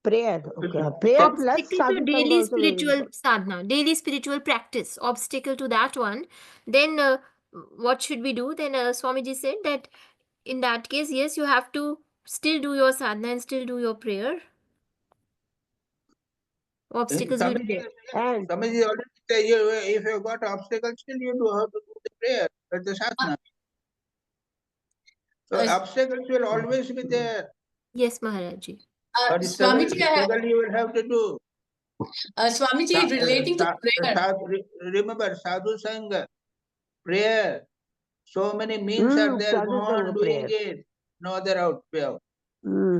Prayer, okay. Prayer plus Obstacle to sadhu sangha daily also very spiritual important. sadhana, daily spiritual practice, obstacle to that one. Then what should we do? Then Swamiji said that in that case, yes, you have to still do your sadhana and still do your prayer. Obstacles will be there. And Swamiji already said, if you got obstacles, still you do have to do the prayer, but the sadhana. So obstacles will always be there. Yes, Maharaji. But Swamiji, struggle you will have to do. Swamiji, relating to prayer. Remember, sadhu sangha, prayer. So many means are there. Go sadhu on sangha doing prayer. it. No other way out.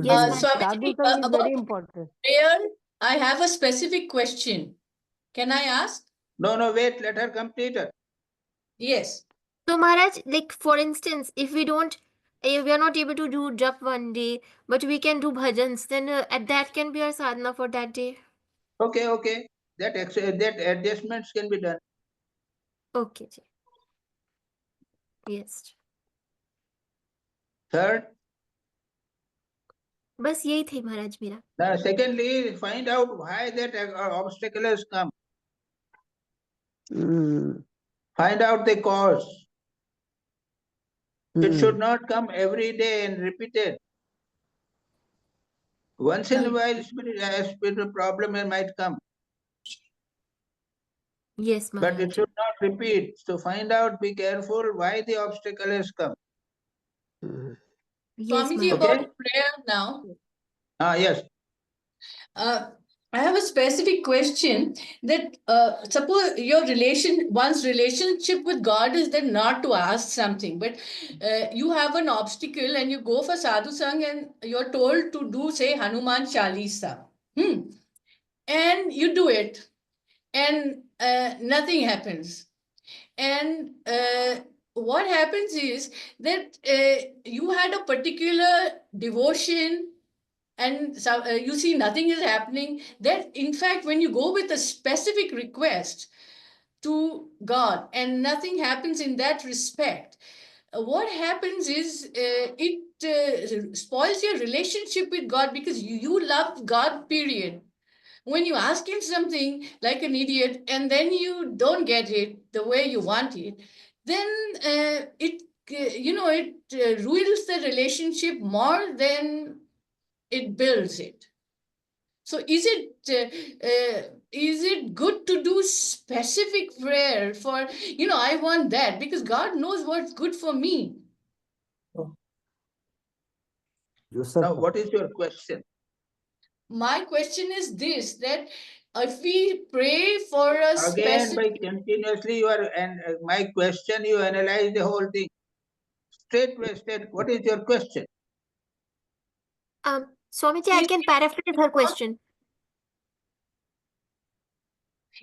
Yes, Swamiji, Sadhu sangha is about very important. prayer, I have a specific question. Can I ask? No, wait, let her complete it. Yes. So Maharaj, like for instance, if we are not able to do jap one day, but we can do bhajans, then that can be our sadhana for that day. Okay. That adjustments can be done. Okay, ji. Yes. Third, बस यही थे महाराज मेरा. secondly, find out why that obstacle has come. Find out the cause. It should not come every day and repeated. Once in a while, spiritual problem might come. Yes, But it Maharaj. should not repeat. So find out, be careful why the obstacle has come. Yes, Swamiji, Maharaj. about prayer now. Yes. I have a specific question that suppose one's relationship with God is then not to ask something, but you have an obstacle and you go for sadhu sang and you're told to do, say, Hanuman Chalisa. And you do it and nothing happens. And what happens is that you had a particular devotion and you see nothing is happening. That in fact, when you go with a specific request to God and nothing happens in that respect, what happens is it spoils your relationship with God because you love God, period. When you ask him something like an idiot and then you don't get it the way you want it, then it ruins the relationship more than it builds it. So is it good to do specific prayer for, I want that because God knows what's good for me. Now, what is your question? My question is this, that if we pray for a Again, by specific... continuously, my question, you analyze the whole thing. Straight, what is your question? Swamiji, I can paraphrase her question.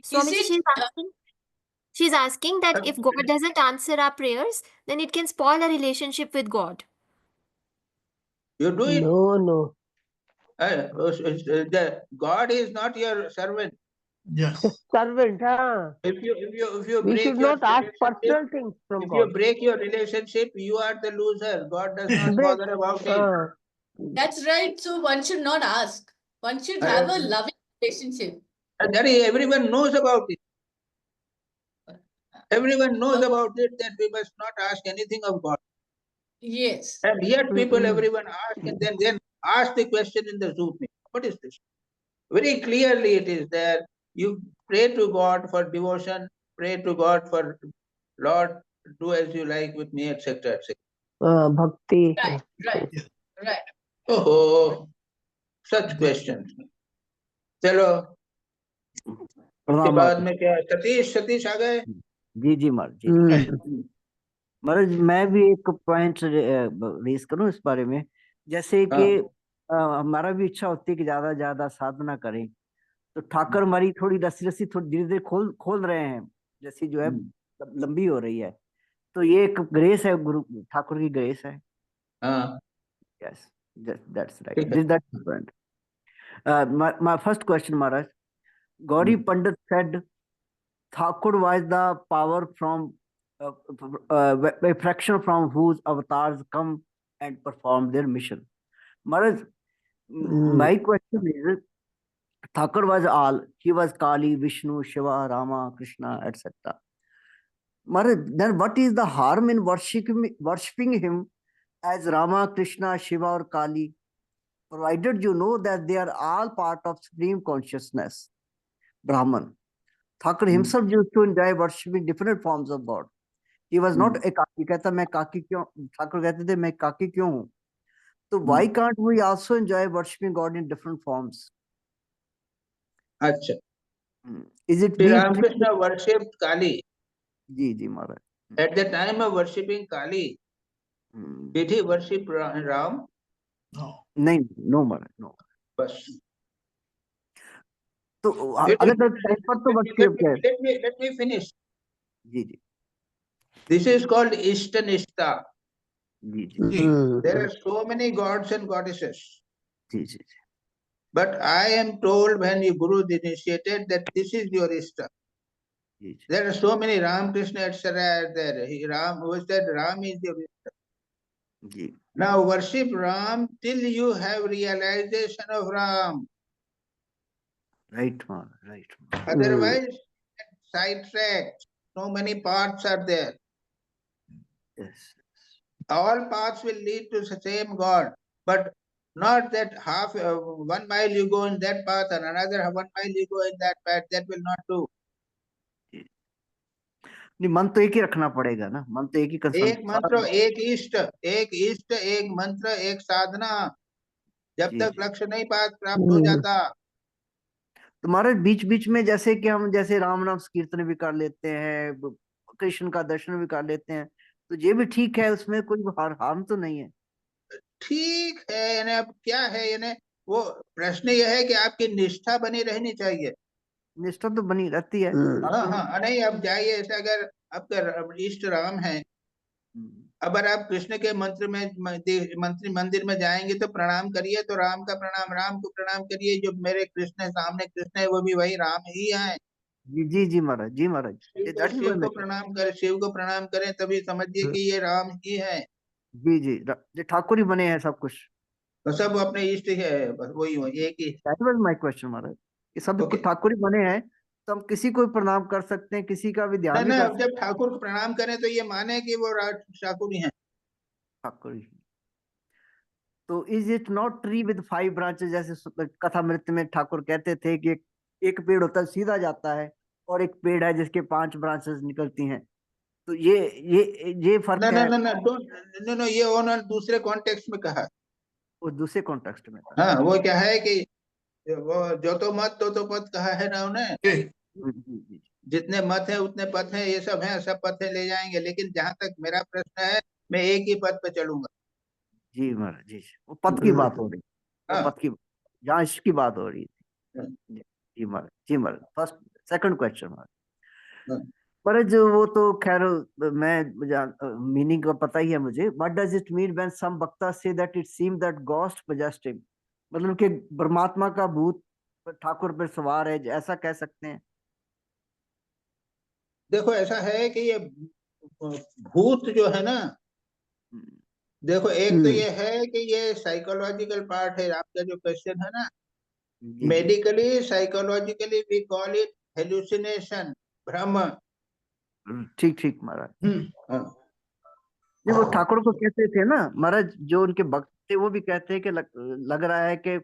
Swamiji, she's asking that if God doesn't answer our prayers, then it can spoil our relationship with God. You do it. No. The God is not your servant. Yes. Servant, If you we break should your not ask relationship, personal things from if God. you break your relationship, you are the loser. God does not bother about it. That's right. So one should not ask. One should have a loving relationship. And that is, everyone knows about it. Everyone knows about it, that we must not ask anything of God. Yes. And yet everyone ask and then ask the question in the Zoom meeting. What is this? Very clearly it is there. You pray to God for devotion, pray to God for Lord, do as you like with me, etc. Bhakti. Right. Oh, such questions. चलो, उसके बाद में क्या सतीश आ गए? जी जी महाराज जी। महाराज मैं भी एक पॉइंट रेस करूं इस बारे में, जैसे कि हमारा भी इच्छा होती है कि ज्यादा साधना करें, तो ठाकुर हमारी थोड़ी रस्सी रस्सी थोड़ी धीरे धीरे खोल रहे हैं, जैसी जो है लंबी हो रही है, तो ये एक ग्रेस है, गुरु ठाकुर की ग्रेस है। हाँ यस, दैट्स ठीक राइट, है। That's the point. My first question, Maharaj. Gauri Pandit said Thakur was the power from a fraction from whose avatars come and perform their mission. Maharaj, my question is, Thakur was all. He was Kali, Vishnu, Shiva, Rama, Krishna, etc. Maharaj, then what is the harm in worshipping him as Rama, Krishna, Shiva, or Kali? Provided you know that they are all part of Supreme Consciousness, Brahman. Thakur himself used to enjoy worshipping different forms of God. He was not a kaki. कहता मैं काकी क्यों, ठाकुर कहते थे मैं काकी क्यों हूँ, तो why can't we also enjoy worshipping God in different forms? अच्छा, Is it Sri being Ramakrishna worshipped Kali. जी जी महाराज। At the time of worshipping Kali, did he worship Ram? No. नहीं, नो महाराज, नो। बस। तो अलग अलग टाइम पर तो वर्शिप है। Let me finish. Ji ji This is called Ishtanishta. Ji ji There are so many gods and goddesses. Ji ji ji But I am told when the Guru initiated that this is your Ishta. Ji ji There are so many Ram, Krishna, etc. There. Ram, who said Ram is your Ishta. Ji. Now worship Ram till you have realization of Ram. Right Maharaj, right। Otherwise, sidetracked. So many paths are there. Yes. All paths will lead to the same God, but not that half 1 mile you go in that path and another 1 mile you go in that path. That will not do. नहीं, मन तो एक ही रखना पड़ेगा ना, मन तो एक ही एक मंत्र, एक इष्ट, एक मंत्र, एक साधना, जब जी तक जी। लक्ष्य नहीं प्राप्त हो जाता। तुम्हारे बीच बीच में जैसे कि हम जैसे राम नाम कीर्तन भी कर लेते हैं, कृष्ण का दर्शन भी कर लेते हैं, तो ये भी ठीक है, उसमें कोई हार्म तो नहीं है। ठीक है, यानी अब क्या है, यानी वो प्रश्न यह है कि आपकी निष्ठा बनी रहनी चाहिए। निष्ठा तो बनी रहती है। हाँ हाँ, नहीं अब जाइए, ऐसे अगर आपका इष्ट राम है, अगर आप कृष्ण के मंत्र में मंदिर में जाएंगे तो प्रणाम करिए, तो राम का प्रणाम, राम को प्रणाम करिए, जो मेरे कृष्ण है, सामने कृष्ण है, वो भी वही राम ही है। जी जी जी महाराज, जी महाराज। शिव को प्रणाम करें, तभी समझिए कि ये राम ही है। जी जी, ये ठाकुर ही बने हैं सब कुछ, तो सब अपने इष्ट है, बस वही एक ही। That was my question महाराज, ये सब कुछ ठाकुर ही बने हैं, तो हम किसी को भी प्रणाम कर सकते हैं, किसी का भी ध्यान भी कर सकते जब ठाकुर को प्रणाम करें तो ये माने कि वो ठाकुर ही है। ठाकुर ही। तो is it not tree with 5 branches, जैसे कथामृत में ठाकुर कहते थे कि एक पेड़ होता है सीधा जाता है, और एक पेड़ है जिसके 5 ब्रांचेस निकलती हैं, तो ये फर्क है। नो, ये उन्होंने दूसरे कॉन्टेक्स्ट में कहा, वो दूसरे कॉन्टेक्स्ट में। हाँ, वो क्या है कि वो जो तो मत तो पथ कहा है ना उन्हें, जितने मत है उतने पथ है, ये सब है, सब पथ ले जाएंगे, लेकिन जहां तक मेरा प्रश्न है, मैं एक ही पथ पे चलूंगा। जी महाराज जी, वो पथ की बात हो रही, वो पथ की, जहाँ इसकी बात हो रही है। जी महाराज, जी महाराज। फर्स्ट सेकंड क्वेश्चन महाराज, पर जो वो तो खैर मैं मीनिंग का पता ही है मुझे। What does it mean when some वक्ता से that it seem that ghost possessed him, मतलब कि परमात्मा का भूत ठाकुर पर सवार है, ऐसा कह सकते हैं? देखो ऐसा है कि ये भूत जो है ना, देखो एक तो ये है कि ये साइकोलॉजिकल पार्ट है, आपका जो क्वेश्चन है ना, medically psychologically we call it hallucination, भ्रम। ठीक ठीक महाराज। नहीं, वो ठाकुर को कहते थे ना महाराज, जो उनके भक्त थे वो भी कहते हैं कि लग रहा है कि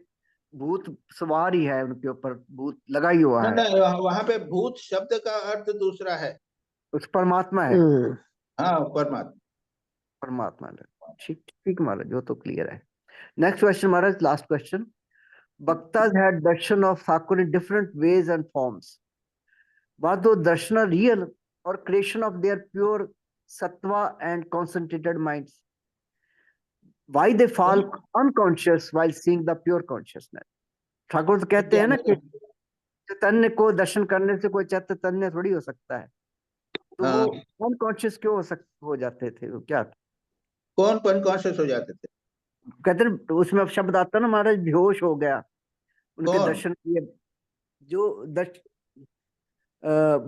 भूत सवार ही है उनके ऊपर, भूत लगा ही हुआ है। वहां पे भूत शब्द का अर्थ दूसरा है, उस परमात्मा है। हाँ, परमात्मा। ठीक ठीक महाराज, वो तो क्लियर है। Next question Maharaj, last question. Bhaktas had darshan of Thakur in different ways and forms. Was those darshana real or creation of their pure sattva and concentrated minds. Why they fall unconscious while seeing the pure consciousness? Thakur तो कहते हैं ना कि चैतन्य को दर्शन करने से कोई चैतन्य थोड़ी हो सकता है, तो वो अनकॉन्शियस क्यों हो जाते थे? वो क्या कौन अनकॉन्शियस हो जाते थे? कहते हैं उसमें शब्द आता ना महाराज, बेहोश हो गया उनके कौन? दर्शन किए जो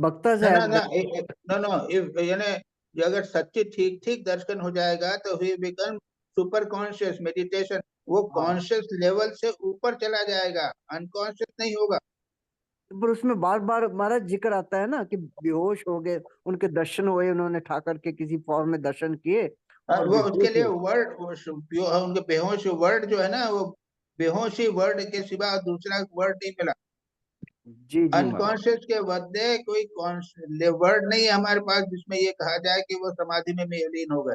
भक्ता से यानी अगर सच्चे ठीक दर्शन हो जाएगा तो he become super conscious meditation, वो कॉन्शियस लेवल से ऊपर चला जाएगा, अनकॉन्शियस नहीं होगा। पर उसमें बार बार महाराज जिक्र आता है ना कि बेहोश हो गए, उनके दर्शन हुए, उन्होंने ठाकर के किसी फॉर्म में दर्शन किए और वो उसके लिए वर्ड, उनके बेहोश वर्ड जो है ना, वो बेहोशी वर्ड के सिवा दूसरा वर्ड नहीं मिला। जी अनकॉन्शियस के बदले कोई वर्ड नहीं है हमारे पास जिसमें ये कहा जाए कि वो समाधि में लीन हो गए।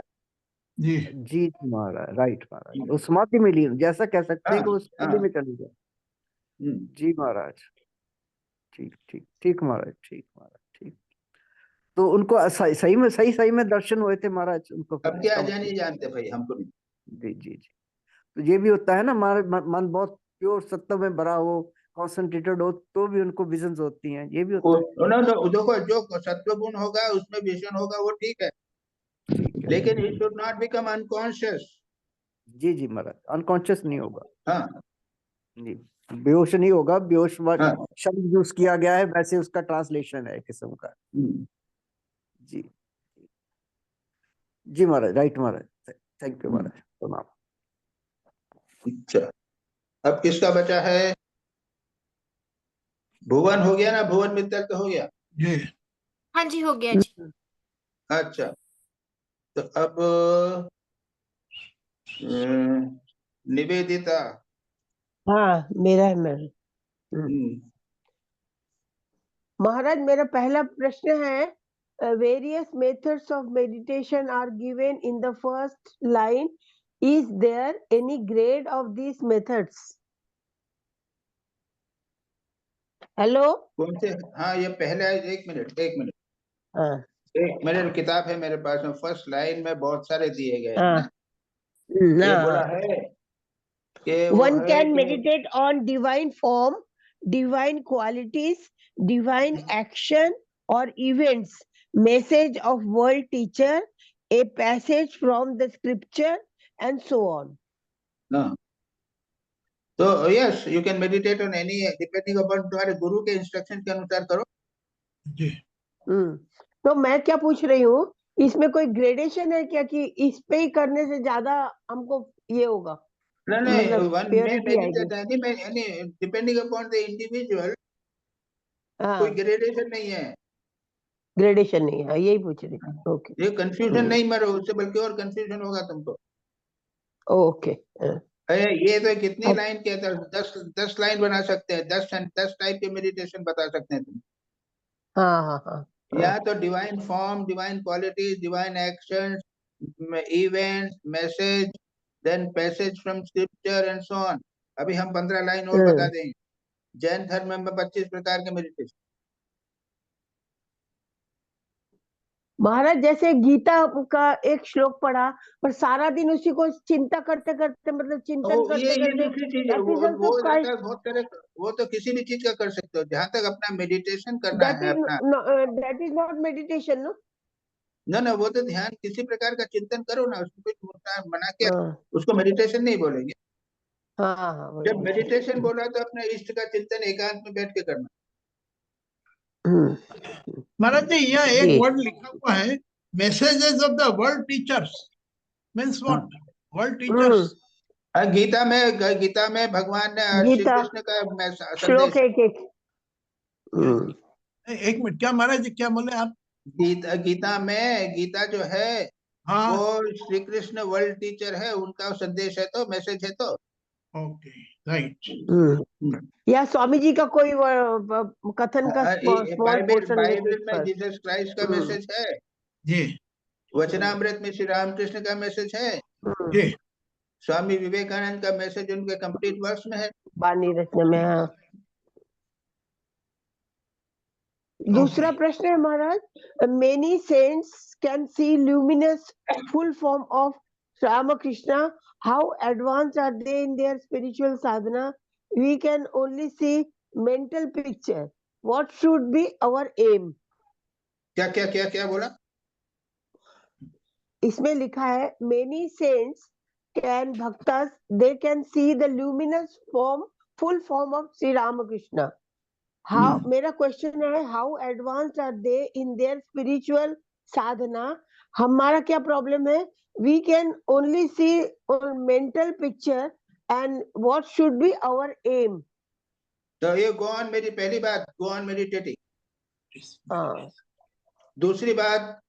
जी जी महाराज, राइट महाराज, वो समाधि में लीन, जैसा कह सकते हैं कि वो समाधि में चली गए। जी महाराज, ठीक ठीक ठीक महाराज, ठीक महाराज, ठीक। तो उनको सही में दर्शन हुए थे महाराज उनको? अब क्या नहीं जानते भाई, हमको नहीं। जी जी जी। तो ये भी होता है ना, हमारा मन बहुत प्योर सत्व में भरा हो, कॉन्सेंट्रेटेड हो, तो भी उनको विजन्स होती हैं, ये भी होता है। देखो जो सत्व गुण होगा उसमें विजन होगा, वो ठीक है, लेकिन he should not become unconscious। जी जी महाराज, अनकॉन्शियस नहीं होगा। हाँ जी, बेहोश नहीं होगा, बेहोश शब्द यूज किया गया है, वैसे उसका ट्रांसलेशन है किस्म का। जी जी महाराज, राइट महाराज, थैंक यू महाराज, प्रणाम। अच्छा, अब किसका बचा है? भुवन हो गया ना, भुवन मित्तल तो हो गया। जी हाँ जी, हो गया जी। अच्छा, तो अब निवेदिता। हाँ, मेरा है। महाराज, मेरा पहला प्रश्न है, various methods of meditation are given in the first line, is there any grade of this methods? Hello, कौन से? हाँ, ये पहले है। एक मिनट हाँ, एक मिनट, किताब है मेरे पास में, फर्स्ट लाइन में बहुत सारे दिए गए हैं हाँ, ना। ये बोला है कि one can meditate on divine form, divine qualities, divine action or events, message of world teacher, a passage from the scripture, and so on. No. So yes, you can meditate on any, depending upon तुम्हारे गुरु के instruction के अनुसार करो। जी। तो मैं क्या पूछ रही हूँ, इसमें कोई ग्रेडेशन है क्या कि इस पे ही करने से ज्यादा हमको ये होगा? नहीं, one may meditate any depending upon the individual, कोई ग्रेडेशन नहीं है। ग्रेडेशन नहीं है, यही पूछ रही हूँ। ओके, ये कंफ्यूजन नहीं मरो उससे, बल्कि और कंफ्यूजन होगा तुमको। ओके, ये तो कितनी लाइन के, 10 लाइन बना सकते हैं, 10 टाइप के मेडिटेशन बता सकते हैं तुम। हाँ हाँ हाँ, या तो divine form, divine qualities, divine actions, events, message, then passage from scripture and so on. अभी हम 15 लाइन और बता देंगे। जैन धर्म में 25 प्रकार के मेडिटेशन। महाराज, जैसे गीता का एक श्लोक पढ़ा और सारा दिन उसी को चिंता करते करते, मतलब चिंतन करते करते, दूसरी चीज है, वो तो किसी भी चीज का कर सकते हो, जहां तक अपना मेडिटेशन करना है अपना। That is not meditation, no. ना, वो तो ध्यान, किसी प्रकार का चिंतन करो ना, उसको कुछ मना के उसको मेडिटेशन नहीं बोलेंगे। हाँ, जब मेडिटेशन बोला तो अपने इष्ट का चिंतन एकांत में बैठ के करना। महाराज जी, यहाँ एक वर्ड लिखा हुआ है, messages of the world teachers, means what? World teachers. Gita में भगवान ने श्री कृष्ण का श्लोक एक मिनट, क्या महाराज जी क्या बोले आप? गीता जो है, वो श्री कृष्ण वर्ल्ड टीचर है, उनका संदेश है, तो मैसेज है। तो ओके, राइट। या स्वामी जी का कोई कथन का बाइबल में जीसस क्राइस्ट का मैसेज है जी। वचनामृत में श्री रामकृष्ण का मैसेज है जी। स्वामी विवेकानंद का मैसेज उनके कंप्लीट वर्क्स में है, वाणी रचना में। दूसरा प्रश्न है महाराज, many saints can see luminous full form of Ramakrishna. How advanced are they in their spiritual sadhana? We can only see mental picture. What should be our aim? क्या क्या क्या क्या बोला? इसमें लिखा है many saints can bhaktas they can see the luminous form, full form of Sri Ramakrishna. How मेरा question है, how advanced are they in their spiritual sadhana? हमारा क्या प्रॉब्लम है? We can only see a mental picture, and what should be our aim? तो ये go on, मेरी पहली बात, go on meditating. दूसरी बात,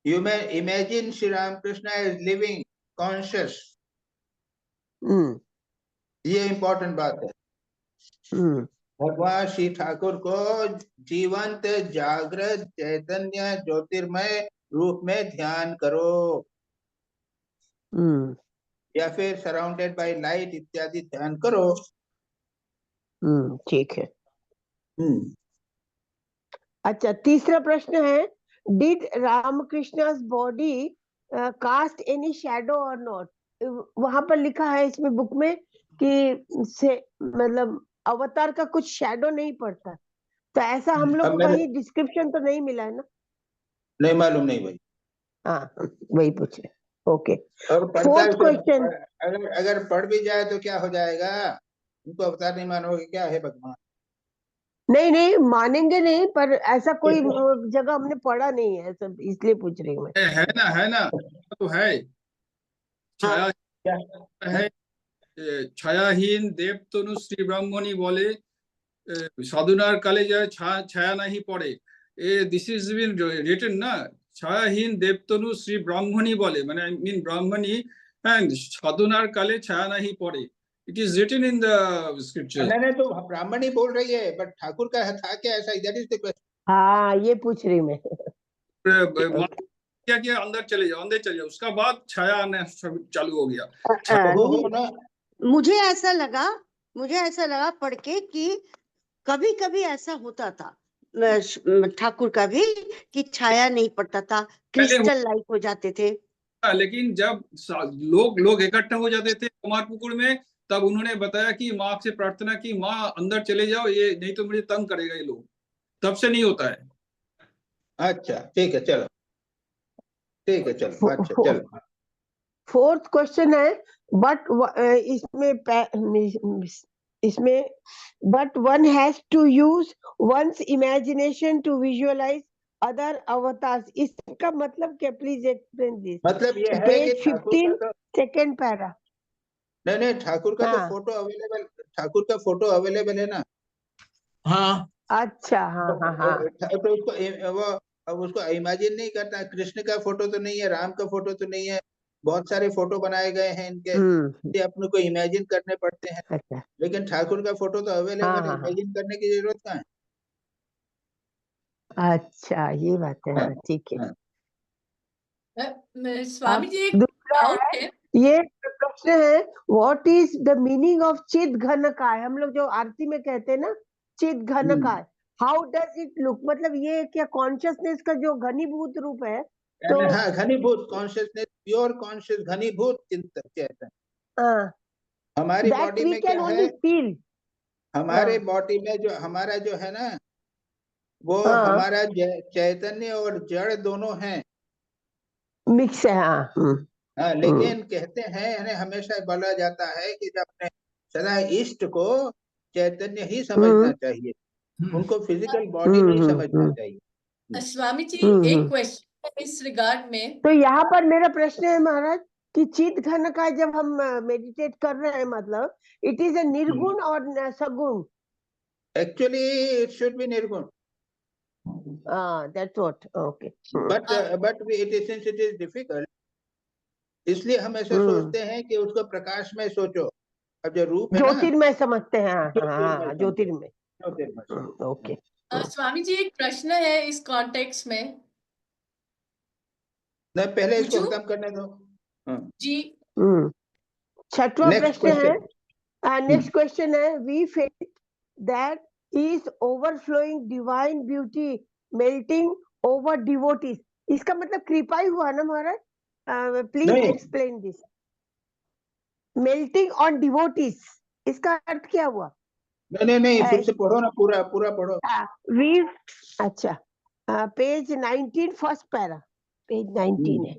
you may imagine Sri Ramakrishna as living, conscious. ये important बात है. भगवान श्री ठाकुर को जीवंत जागृत चैतन्य ज्योतिर्मय रूप में ध्यान करो, या फिर सराउंडेड बाय लाइट इत्यादि ध्यान करो. ठीक है. अच्छा, तीसरा प्रश्न है, did Ramakrishna's body cast any shadow और नॉट? वहां पर लिखा है इसमें बुक में कि से मतलब अवतार का कुछ शैडो नहीं पड़ता, तो ऐसा हम लोग कहीं डिस्क्रिप्शन तो नहीं मिला है ना? नहीं मालूम, नहीं भाई. हाँ, वही पूछे. ओके. और फोर्थ क्वेश्चन, अगर पढ़ भी जाए तो क्या हो जाएगा? उनको अवतार नहीं मानोगे क्या है भगवान? नहीं नहीं मानेंगे नहीं, पर ऐसा कोई जगह हमने पढ़ा नहीं है, सब इसलिए पूछ रही हूँ मैं. है ना तो है. छाया है, छायाहीन देवतनु श्री ब्रह्मणी बोले साधुनार काले जाए छाया नहीं पड़े. दिस इज बीन रिटन ना, छायाहीन देवतनु श्री ब्राह्मणी बोले, माने आई मीन ब्राह्मणी, एंड साधुनार काले छाया नहीं पड़े. It is written in the scripture. नहीं तो ब्राह्मणी बोल रही है, बट ठाकुर का था क्या ऐसा? That is the question. हाँ, ये पूछ रही मैं. क्या अंदर चले जाओ, उसका बाद छाया आना चालू हो गया. मुझे ऐसा लगा पढ़ के कि कभी कभी ऐसा होता था ठाकुर का भी, कि छाया नहीं पड़ता था, क्रिस्टल लाइट हो जाते थे. लेकिन जब लोग इकट्ठा हो जाते थे कुमारपुकुर में, तब उन्होंने बताया कि माँ से प्रार्थना की, माँ अंदर चले जाओ, ये नहीं तो मुझे तंग करेगा ये लोग. तब से नहीं होता है. अच्छा ठीक है, चलो. अच्छा चलो. फोर्थ क्वेश्चन है, बट इसमें but one has to use one's imagination to visualise other avatars. इसका मतलब क्या? Please explain this. मतलब ये है कि 15 सेकंड पैरा. नहीं, ठाकुर का तो ठाकुर का फोटो अवेलेबल है ना? हाँ. अच्छा. हाँ. तो उसको इमेजिन नहीं करता. कृष्ण का फोटो तो नहीं है, राम का फोटो तो नहीं है, बहुत सारे फोटो बनाए गए हैं इनके, अपने को इमेजिन करने पड़ते हैं. अच्छा. लेकिन ठाकुर का फोटो तो अवेलेबल है, इमेजिन करने की जरूरत कहाँ है? अच्छा, ये बात है. ठीक है. स्वामी जी, एक डाउट है. ये प्रश्न है, what is the meaning of चिद घनकाय? हम लोग जो आरती में कहते हैं ना, चिद घनकाय, हाउ डज इट लुक? मतलब ये क्या कॉन्शियसनेस का जो घनीभूत रूप है? तो हाँ, घनीभूत कॉन्शियसनेस, प्योर कॉन्शियस घनीभूत चिंतन चेतन. हमारी बॉडी में क्या है? हमारे बॉडी में जो हमारा जो है ना, वो हमारा चैतन्य और जड़ दोनों हैं, मिक्स है. हाँ, लेकिन कहते हैं, हमेशा बोला जाता है कि अपने सदा इष्ट को चैतन्य ही समझना चाहिए, उनको फिजिकल बॉडी नहीं समझना चाहिए. स्वामी जी, एक क्वेश्चन इस रिगार्ड में. तो यहाँ पर मेरा प्रश्न है महाराज कि चिद घन का जब हम मेडिटेट कर रहे हैं, मतलब इट इज ए निर्गुण और सगुण? एक्चुअली इट शुड बी निर्गुण. That's what. Okay. But since it is difficult, इसलिए हम ऐसा सोचते हैं कि उसको प्रकाश में सोचो. अब जो रूप है ना, ज्योतिर्मय समझते हैं. हाँ, ज्योतिर्मय. ओके. स्वामी जी, एक प्रश्न है इस कॉन्टेक्स्ट में. नहीं, पहले इसको खत्म करने दो जी. छठवां प्रश्न है. नेक्स्ट क्वेश्चन है, we feel that is overflowing divine beauty melting over devotees. इसका मतलब कृपा ही हुआ ना महाराज? प्लीज नहीं। Explain this. Melting on devotees, इसका अर्थ क्या हुआ? नहीं, फिर से पढ़ो ना, पूरा पढ़ो. रीड. अच्छा, पेज 19 फर्स्ट पैरा, पेज 19 है.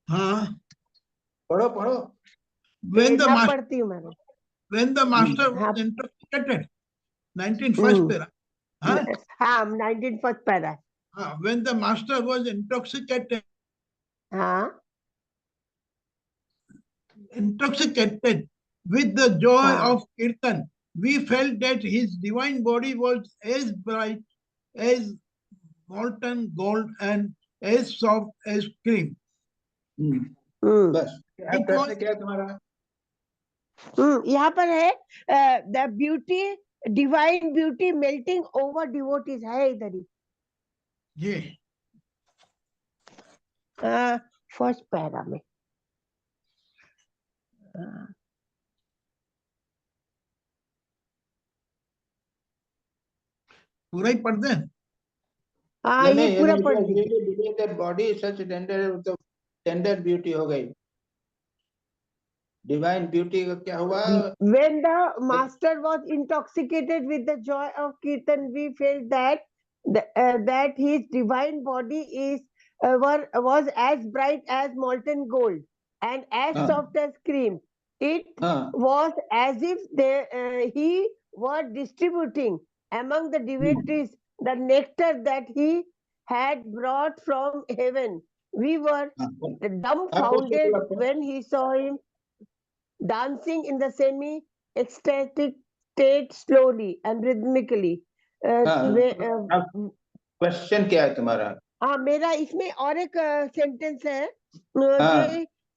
हाँ, पढ़ो. when the हाँ, master, पढ़ती हूँ मैं. when the master हाँ. was intoxicated, 19 first para. Huh? हाँ, 19 first para. When the master was intoxicated हाँ. with the joy हाँ. of Kirtan, we felt that his divine body was as bright as molten gold and as soft as cream. बस. प्रश्न क्या है तुम्हारा? यहाँ पर है the beauty, divine beauty melting over devotees, है इधर ही. ये फर्स्ट पैरा में. पूरा ही पढ़ दें? हाँ, ये पूरा पढ़ दी. बॉडी सच टेंडर ब्यूटी हो गई. डिवाइन ब्यूटी का क्या हुआ? When the master was intoxicated with the joy of Kirtan, we felt that that his divine body was as bright as molten gold and as soft as cream. It was as if he was distributing among the devotees the nectar that he had brought from heaven. We were dumbfounded when he saw him dancing in the semi-ecstatic state slowly and rhythmically. Question क्या है तुम्हारा? हाँ, मेरा इसमें और एक sentence है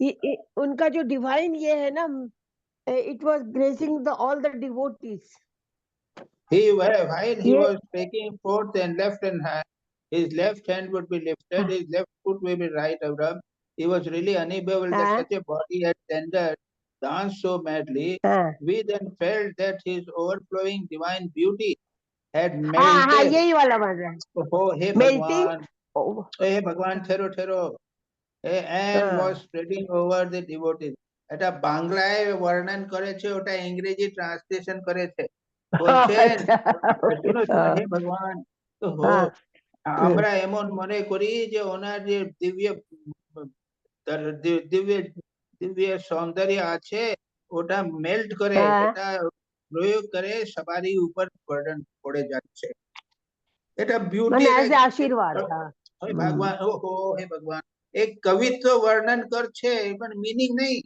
कि उनका जो डिवाइन ये है ना, it was gracing all the devotees. While he was taking forth and left hand, his left hand would be lifted, his left foot will be right up. He was really unable that such a body had tendered, danced so madly. We then felt that his overflowing divine beauty had melted. यही वाला मतलब. Oh, हे भगवान, ठहरो. And was spreading over the devotees. এটা বাংলায় বর্ণন করেছে, ওটা ইংরেজি ট্রান্সলেশন করেছে. বলছেন হে ভগবান, আমরা এমন মনে করি যে ওনার যে দিব্য সৌন্দর্য আছে ওটা মেল্ট করে, এটা প্রয়োগ করে সবারই উপর বার্ডেন পড়ে যাচ্ছে. এটা বিউটি আশীর্বাদ. হে ভগবান, হে ভগবান, एक कवित्व वर्णन करছে पण मीनिंग नहीं.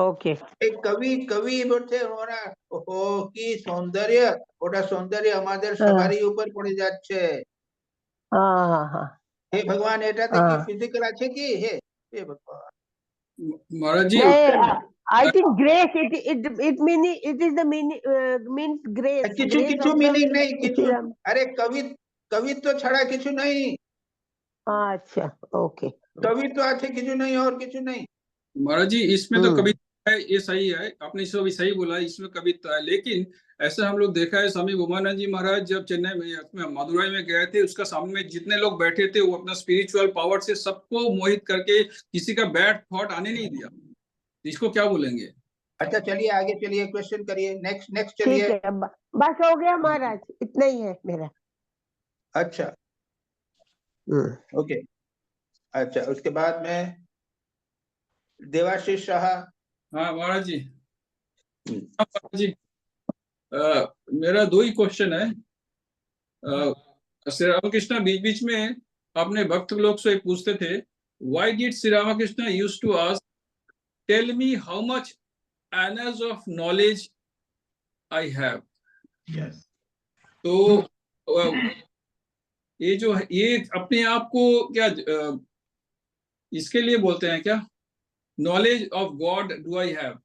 ओके. एक कवि বলছে ওরা কি সৌন্দর্য, ওটা সৌন্দর্য আমাদের সবারই উপর পড়ে যাচ্ছে. হে ভগবান, এটাতে কি ফিজিক্যাল আছে কি? হে ভগবান. महाराज जी, I think grace, it is the means grace. কিছু মিনিং নেই, কিছু. আরে কবিত্ব ছাড়া কিছু नहीं. अच्छा, ओके. कवित्व আছে, কিছু नहीं और কিছু नहीं. महाराज जी, इसमें तो कविता है, ये सही है, आपने इसको भी सही बोला, इसमें कविता है. लेकिन ऐसा हम लोग देखा है, स्वामी उमानंद जी महाराज जब चेन्नई में मदुरई में गए थे, उसका सामने में जितने लोग बैठे थे वो अपना स्पिरिचुअल पावर से सबको मोहित करके किसी का बैड थॉट आने नहीं दिया. इसको क्या बोलेंगे? अच्छा, चलिए आगे चलिए, क्वेश्चन करिए. नेक्स्ट चलिए. बस हो गया महाराज, इतना ही है मेरा. अच्छा, ओके. अच्छा, उसके बाद में देवाशीष शाह. हाँ महाराज जी. महाराज जी, मेरा 2 ही क्वेश्चन है. श्री रामकृष्ण बीच बीच में अपने भक्त लोग से पूछते थे, why did Shri Ramakrishna used to ask, tell me how much annals of knowledge I have. Yes. तो ये जो ये अपने आप को क्या इसके लिए बोलते हैं क्या? Knowledge of God do I have?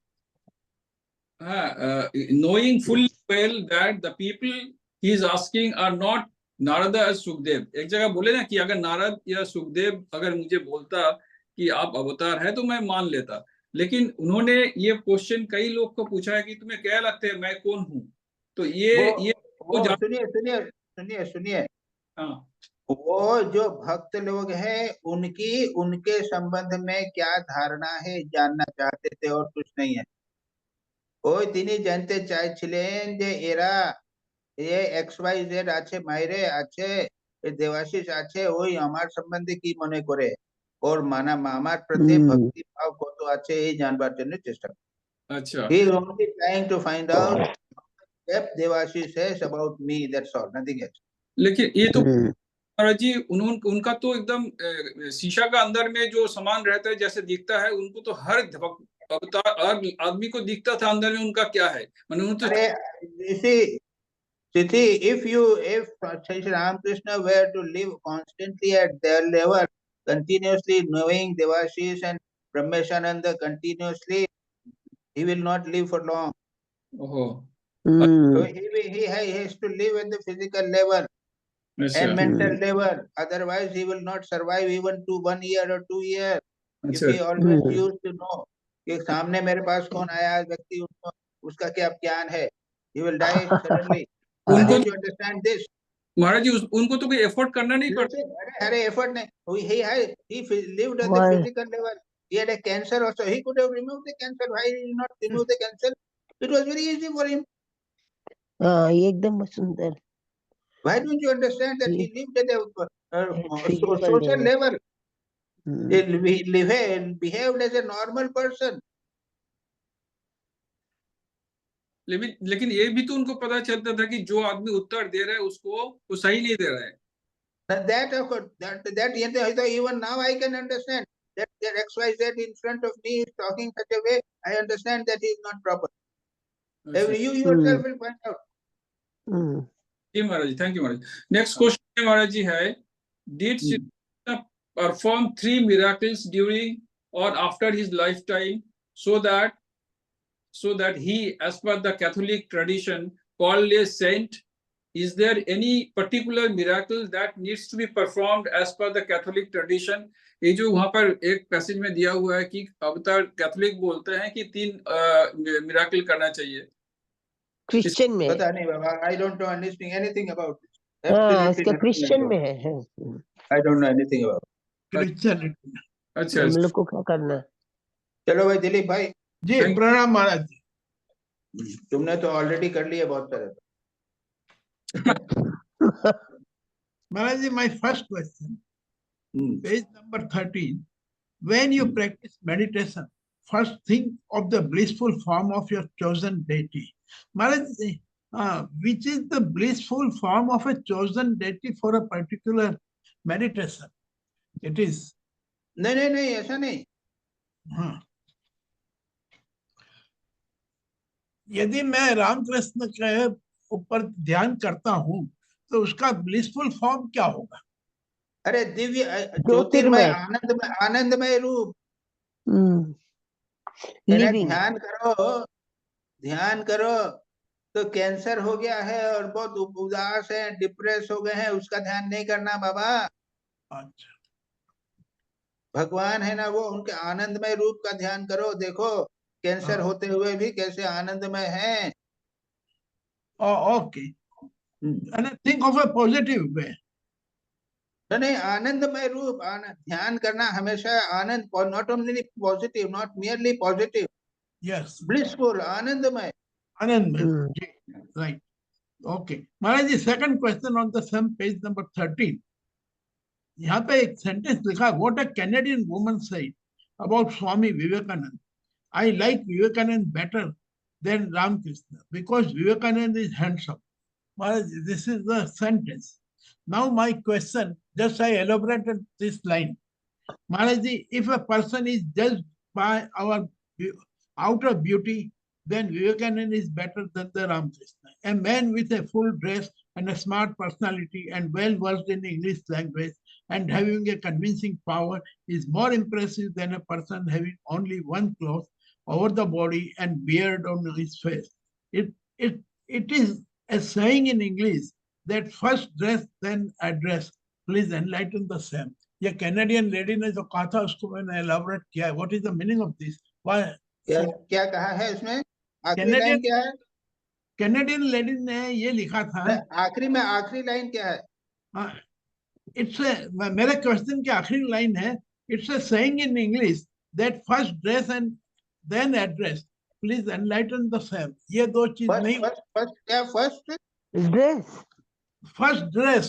Knowing full well that the people he is asking are not Narad और सुखदेव. एक जगह बोले ना कि अगर नारद या सुखदेव अगर मुझे बोलता कि आप अवतार है तो मैं मान लेता. लेकिन उन्होंने ये क्वेश्चन कई लोग को पूछा है कि तुम्हें क्या लगता है मैं कौन हूँ? तो ये वो सुनिए हाँ वो जो भक्त लोग हैं उनके संबंध में क्या धारणा है जानना चाहते थे और कुछ नहीं है। ওই তিনি জানতে চাইছিলেন যে এরা XYZ আছে মাইরে আছে দেবাশিস আছে ওই আমার সম্বন্ধে কি মনে করে ওর আমার প্রতি ভক্তি ভাব কত আছে এই জানবার জন্য চেষ্টা করে। अच्छा He is only trying to find out if Devashish says about me, that's all, nothing else. लेकिन ये तो महाराज जी उनका तो एकदम शीशा का अंदर में जो सामान रहता है जैसे दिखता है, उनको तो हर अवतार आदमी को दिखता था अंदर में उनका क्या है, मैंने तो if Sri Ramakrishna were to live constantly at their level, continuously knowing Devashish and Brahmeshananda continuously, he will not live for long. So he has to live at the physical level and mental level, otherwise he will not survive even to 1 year or 2 years. If he always used to know कि सामने मेरे पास कौन आया व्यक्ति, उनको उसका क्या ज्ञान है, he will die suddenly. उनको You understand this? महाराज जी उनको तो कोई एफर्ट करना नहीं पड़ता। अरे एफर्ट नहीं, he lived at the physical level. He had a cancer also, he could have removed the cancer. Why did he not remove the cancer? It was very easy for him. एकदम सुंदर। Why don't you understand that he lived at a social level? He behaved as a normal person. लेकिन ये भी तो उनको पता चलता था कि जो आदमी उत्तर दे रहा है उसको वो सही नहीं दे रहा है। That even now I can understand that XYZ in front of me is talking such a way. I understand that he is not proper. You yourself will find out. जी महाराज जी, थैंक यू महाराज। Next question महाराज जी है, did Shri Krishna perform 3 miracles during or after his lifetime so that he, as per the Catholic tradition, called a saint? Is there any particular miracle that needs to be performed as per the Catholic tradition? ये जो वहां पर एक passage में दिया हुआ है कि अवतार कैथोलिक बोलते हैं कि 3 मिराकल करना चाहिए। क्रिश्चियन में पता नहीं बाबा, I don't know anything about this. हाँ, इसका क्रिश्चियन में है। I don't know anything about it. Christian. अच्छा हम लोग को क्या करना। चलो भाई दिलीप भाई जी, प्रणाम महाराज जी। तुमने तो ऑलरेडी कर लिया बहुत सारे। Maharaj ji, my first question, page number 13. When you practice meditation, first think of the blissful form of your chosen deity. Maharaj ji, which is the blissful form of a chosen deity for a particular meditation? It is. नहीं ऐसा नहीं। हाँ, यदि मैं रामकृष्ण के ऊपर ध्यान करता हूँ तो उसका ब्लिसफुल फॉर्म क्या होगा? अरे दिव्य ज्योतिर्मय आनंदमय रूप। ध्यान करो तो कैंसर हो गया है और बहुत उदास है, डिप्रेस हो गए हैं, उसका ध्यान नहीं करना बाबा। अच्छा, भगवान है ना वो, उनके आनंदमय रूप का ध्यान करो। देखो कैंसर होते हुए भी कैसे आनंदमय हैं। Okay, and think of a positive way. नहीं, आनंदमय रूप ध्यान करना हमेशा आनंद, not only positive, not merely positive. Yes, blissful, आनंदमय। Right. Okay. Maharaj ji, second question on the same page number 13. यहाँ पे एक सेंटेंस लिखा, what a Canadian woman said about Swami Vivekananda. I like Vivekananda better than Ramakrishna because Vivekananda is handsome. Maharaj, this is the sentence. Now my question, just I elaborated this line. Maharaj, if a person is judged by our outer beauty, then Vivekananda is better than the Ramakrishna. A man with a full dress and a smart personality and well versed in English language and having a convincing power is more impressive than a person having only one cloth over the body and beard on his face. It is a saying in English that first dress then address. Please enlighten the same. ये Canadian lady ने जो कहा था उसको मैंने elaborate किया है. What is the meaning of this? Why? क्या कहा है इसमें? आखिरी लाइन क्या है? कैनेडियन लेडी ने ये लिखा था, आखिरी लाइन क्या है? इट्स मेरे क्वेश्चन की आखिरी लाइन है, it's a saying in English that first dress and then address, please enlighten the same. ये दो चीज नहीं। First dress, first dress,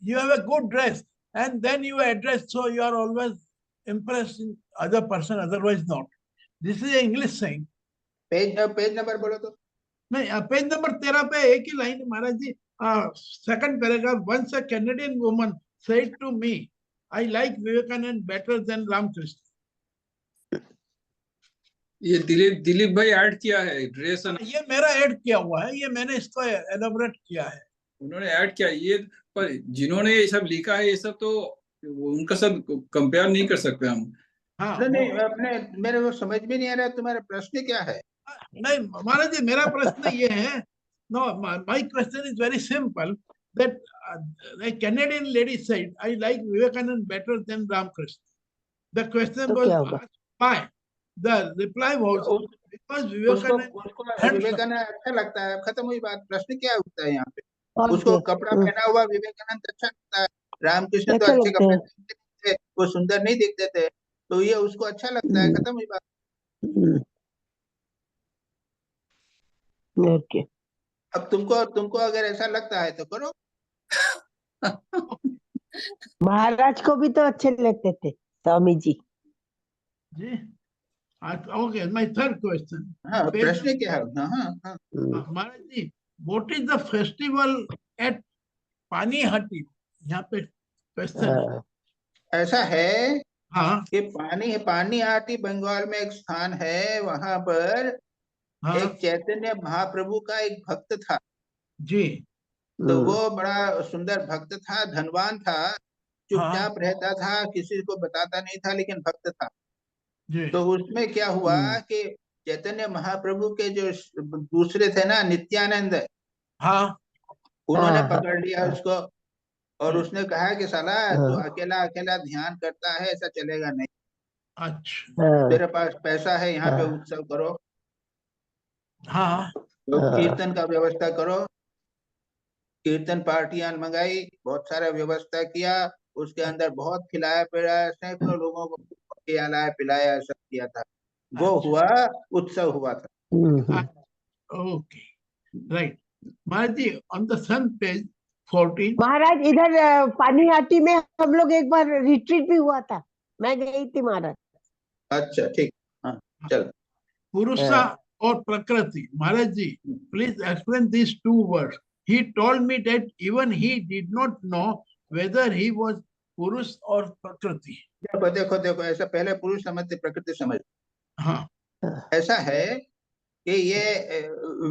you have a good dress, and then you address, so you are always impressing other person, otherwise not. This is an English saying. Page number बोलो तो। नहीं, page number 13 पे एक ही line है महाराज जी, second paragraph. once a Canadian woman said to me, I like Vivekanand better than Ramakrishna. ये दिलीप भाई ऐड किया है ड्रेस। ये मेरा ऐड किया हुआ है, ये मैंने इसको एलाबोरेट किया है। उन्होंने ऐड किया ये, पर जिन्होंने ये सब लिखा है ये सब तो उनका सब कंपेयर नहीं कर सकते हम। हाँ, नहीं अपने मेरे को समझ में नहीं आ रहा तुम्हारा प्रश्न क्या है। नहीं महाराज जी, मेरा प्रश्न ये है, no my question is very simple, that a Canadian lady said, I like Vivekanand better than Ramakrishna. The question was asked why. The reply was because Vivekananda अच्छा लगता है। खत्म हुई बात। प्रश्न क्या होता है यहाँ पे? उसको कपड़ा पहना हुआ विवेकानंद अच्छा लगता है, रामकृष्ण तो अच्छे कपड़े पहनते थे, वो सुंदर नहीं दिखते थे, तो ये उसको अच्छा लगता है। खत्म हुई बात। अब तुमको अगर ऐसा लगता है तो करो। महाराज को भी तो अच्छे लगते थे Swami ji. Okay, my third question. हाँ, प्रश्न क्या है? महाराज जी, what is the festival at Panihati? यहाँ पे क्वेश्चन ऐसा है हाँ कि पानीहाटी बंगाल में एक स्थान है, वहां पर एक चैतन्य महाप्रभु का एक भक्त था जी। तो वो बड़ा सुंदर भक्त था, धनवान था, चुपचाप रहता था, किसी को बताता नहीं था, लेकिन भक्त था। तो उसमें क्या हुआ कि चैतन्य महाप्रभु के जो दूसरे थे ना, नित्यानंद, उन्होंने पकड़ लिया उसको और उसने कहा कि साला तू अकेला अकेला ध्यान करता है, ऐसा चलेगा नहीं। अच्छा, तेरे पास पैसा है, यहाँ पे उत्सव करो, तो कीर्तन का व्यवस्था करो। कीर्तन पार्टियां मंगाई, बहुत सारा व्यवस्था किया, उसके अंदर बहुत खिलाया पिलाया, सैकड़ों लोगों को खिलाया पिलाया, सब किया था। वो हुआ, उत्सव हुआ था। Okay, right. महाराज जी, ऑन द सन पेज 14। महाराज इधर पानीहाटी में हम लोग एक बार रिट्रीट भी हुआ था, मैं गई थी महाराज। अच्छा ठीक, हाँ चल। पुरुषा और प्रकृति, महाराज जी please explain this two words. He told me that even he did not know whether he was पुरुष और प्रकृति। देखो ऐसा, पहले पुरुष समझते प्रकृति समझ। हाँ, ऐसा है कि ये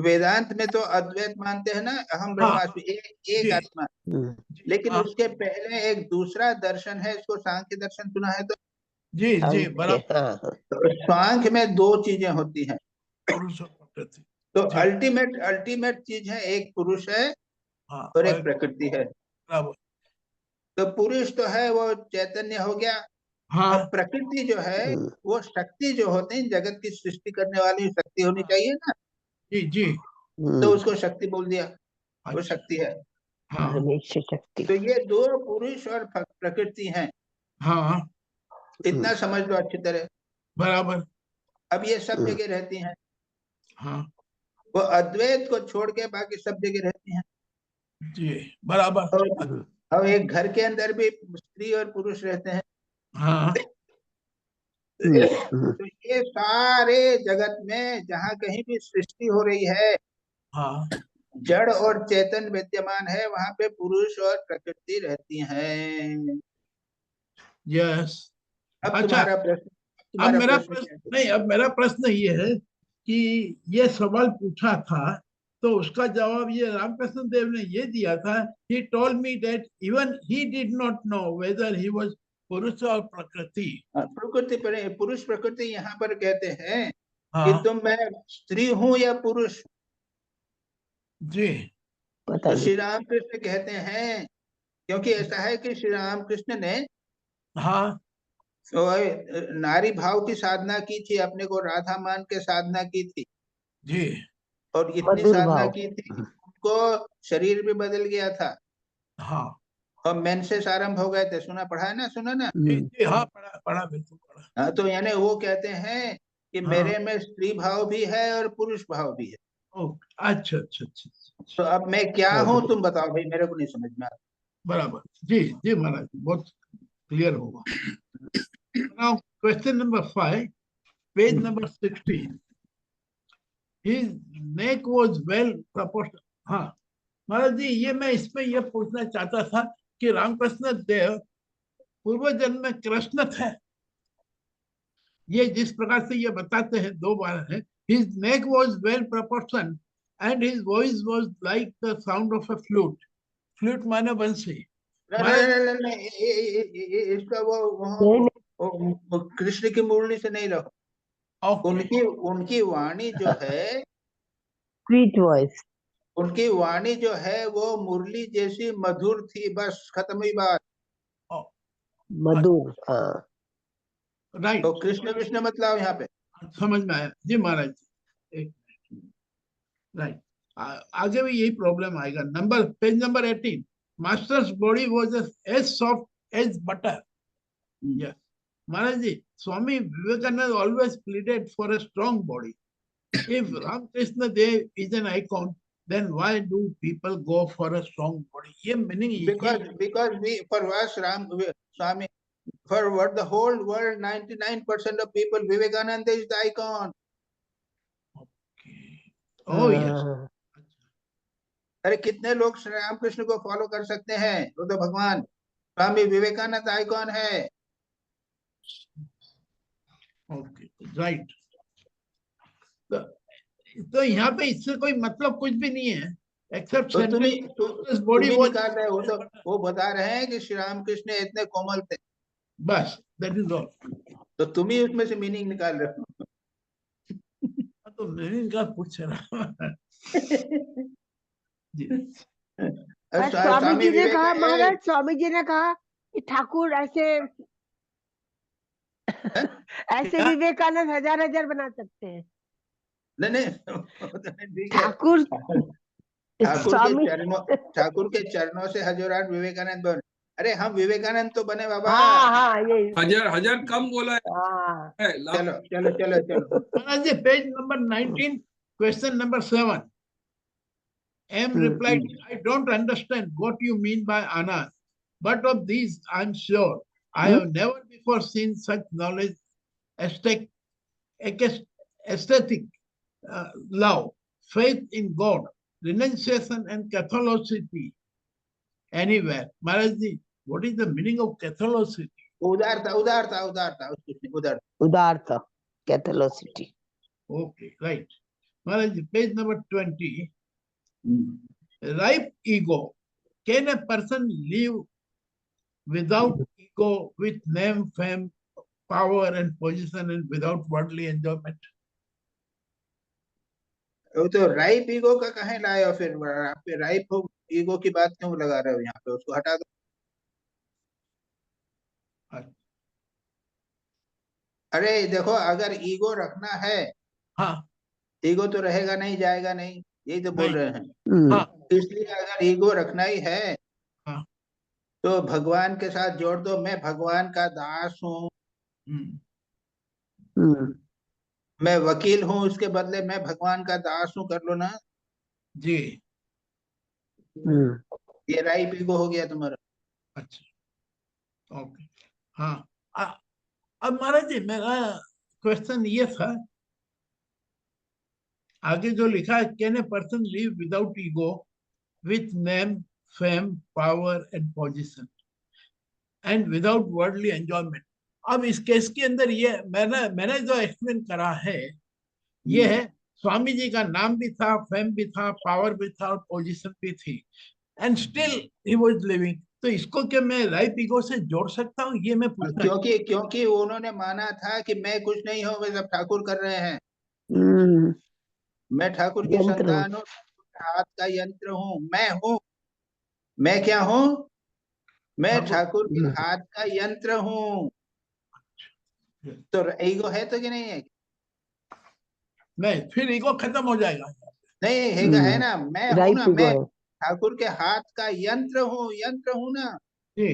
वेदांत में तो अद्वैत मानते हैं ना, अहम ब्रह्मास्मि, एक आत्मा। लेकिन उसके पहले एक दूसरा दर्शन है, इसको सांख्य दर्शन सुना है तो? जी जी बराबर। सांख्य में दो चीजें होती हैं, पुरुष और प्रकृति। तो अल्टीमेट चीज है, एक पुरुष है और एक प्रकृति है। तो पुरुष तो है वो चैतन्य हो गया, और प्रकृति जो है वो शक्ति जो होते हैं, जगत की सृष्टि करने वाली शक्ति होनी चाहिए ना। जी जी। तो उसको शक्ति बोल दिया, वो शक्ति है। शक्ति। तो ये दो पुरुष और प्रकृति हैं। हाँ, इतना समझ लो अच्छी तरह। बराबर। अब ये सब जगह रहती हैं। हाँ, वो अद्वैत को छोड़ के बाकी सब जगह रहती हैं। जी बराबर। अब एक घर के अंदर भी स्त्री और पुरुष रहते हैं। हाँ, तो ये सारे जगत में जहाँ कहीं भी सृष्टि हो रही है, जड़ और चेतन विद्यमान है, वहां पे पुरुष और प्रकृति रहती हैं। यस। अब अच्छा, तुम्हारा प्रश्न, अब मेरा प्रश्न नहीं, अब मेरा प्रश्न ये है कि ये सवाल पूछा था तो उसका जवाब ये रामकृष्ण देव ने ये दिया था, he told me that even he did not know whether he was पुरुष और प्रकृति। प्रकृति पर पुरुष प्रकृति यहाँ पर कहते हैं कि तुम मैं स्त्री हूँ या पुरुष। जी, तो श्री राम कृष्ण कहते हैं, क्योंकि ऐसा है कि श्री राम कृष्ण ने नारी भाव की साधना की थी, अपने को राधा मान के साधना की थी। जी। और इतनी मधुर साधना भाव। की थी, उनको शरीर भी बदल गया था हाँ और मेंसेस आरंभ हो गए थे। सुना पढ़ा है ना, सुना ना? जी हाँ, पढ़ा पढ़ा, बिल्कुल पढ़ा। हाँ, तो यानी वो कहते हैं कि हाँ। मेरे में स्त्री भाव भी है और पुरुष भाव भी है। अच्छा अच्छा अच्छा, तो अब मैं क्या हूँ तुम बताओ भाई, मेरे को नहीं समझ में आता। बराबर। जी जी महाराज, बहुत क्लियर होगा। Now question number 5, page number 16. His neck was well proportioned. हाँ महाराज जी, ये मैं इसमें ये पूछना चाहता था कि रामकृष्ण देव पूर्व जन्म में कृष्ण थे, ये जिस प्रकार से ये बताते हैं 2 बार है, his neck was well proportioned and his voice was like the sound of a flute. Flute माने बंसी। इसका वो कृष्ण की मुरली से नहीं रहो। उनकी वाणी जो है, स्वीट वॉइस, उनकी वाणी जो है वो मुरली जैसी मधुर थी, बस खत्म हुई बात। मधुर, हाँ। राइट, तो कृष्ण विष्णु मतलब यहाँ पे समझ में आया जी महाराज जी। राइट, आगे भी यही प्रॉब्लम आएगा। Number, page number 18, master's body was as soft as butter. Yes महाराज जी, Swami Vivekananda always pleaded for a strong body. If Ramakrishna Dev is an icon, then why do people go for a strong body? ये meaning because we, for us Ram Swami, for what the whole world 99% of people, Vivekananda is the icon. Oh yes. अरे कितने लोग श्री रामकृष्ण को follow कर सकते हैं? वो तो भगवान स्वामी विवेकानंद आइकॉन है। Okay right. तो यहाँ पे इससे कोई मतलब कुछ भी नहीं है, एक्सेप्ट तो तुम्ही बॉडी निकाल रहे हो, तो वो बता रहे हैं कि श्री रामकृष्ण इतने कोमल थे, बस, दैट इज ऑल। तो तुम ही उसमें से मीनिंग निकाल रहे हो। तो मीनिंग का पूछ रहा जी। स्वामी जी ने कहा, महाराज स्वामी जी ने कहा कि ठाकुर ऐसे ऐसे विवेकानंद 1000 बना सकते हैं। नहीं, ठाकुर ठाकुर के चरणों से हजारों विवेकानंद बने। अरे हम विवेकानंद तो बने बाबा। हाँ, ये हजार कम बोला है। चलो चलो चलो चलो। Page number 19, question number 7. M replied, I don't understand what you mean by Anand, but of these I'm sure I have never before seen such knowledge, aesthetic love, faith in God, renunciation and Catholicity anywhere. Maharaj ji, what is the meaning of Catholicity? उदारता, उदारता, उदारता, उदारता, Catholicity. Okay, right. Maharaj ji, page number 20. Ripe ego. Can a person live without ego, with name, fame, power and position, and without worldly enjoyment? वो तो ripe ego का कहे लाए हो, फिर आप राइप ईगो की बात क्यों लगा रहे हो यहाँ पे? उसको हटा दो। अरे देखो, अगर ईगो रखना है, हाँ, ईगो तो रहेगा नहीं, जाएगा नहीं, यही तो बोल रहे हैं। हाँ, इसलिए अगर ईगो रखना ही है, हाँ, तो भगवान के साथ जोड़ दो। मैं भगवान का दास हूँ, मैं वकील हूँ, उसके बदले मैं भगवान का दास हूँ, कर लो ना जी। ये राइप ईगो हो गया तुम्हारा। अच्छा, ओके, हाँ। अब महाराज जी, मेरा क्वेश्चन ये था, आगे जो लिखा है, can a person live without ego, with name, fame, power and position, and without worldly enjoyment. अब इस केस के अंदर ये मैंने जो एक्सप्लेन करा है, ये है स्वामी जी का नाम भी था, फेम भी था, पावर भी था और पोजीशन भी थी, and still he was living. तो इसको क्या मैं राइप ईगो से जोड़ सकता हूँ? ये मैं पूछना, क्योंकि उन्होंने माना था कि मैं कुछ नहीं हूँ, वे सब ठाकुर कर रहे हैं। मैं ठाकुर की संतान हूँ, हाथ का यंत्र हूँ, मैं हूँ। मैं क्या हूँ? मैं ठाकुर के हाथ का यंत्र हूँ। तो ईगो है तो कि नहीं है? नहीं, फिर ईगो खत्म हो जाएगा। नहीं हेगा है ना, मैं हूं Right ना, to मैं go. ठाकुर के हाथ का यंत्र हूं ना। जी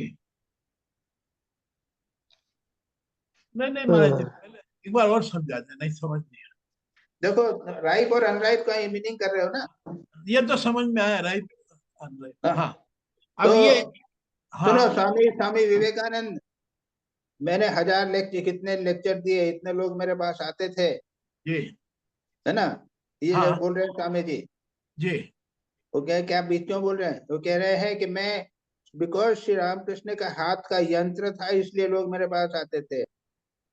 नहीं महाराज जी, पहले एक बार और समझा दें, नहीं समझ नहीं देखो राइट और अनराइट का मीनिंग कर रहे हो ना। आया। ये तो समझ में आया, राइट अनराइट। हाँ। हाँ तो अब ये सुनो, हाँ स्वामी विवेकानंद, मैंने 1000 लेक्चर, कितने लेक्चर दिए, इतने लोग मेरे पास आते थे, जी है ना। ये जो हाँ बोल रहे हैं स्वामी जी, जी वो कह क्या बीच क्यों बोल रहे हैं, वो कह रहे हैं कि मैं बिकॉज श्री रामकृष्ण का हाथ का यंत्र था इसलिए लोग मेरे पास आते थे।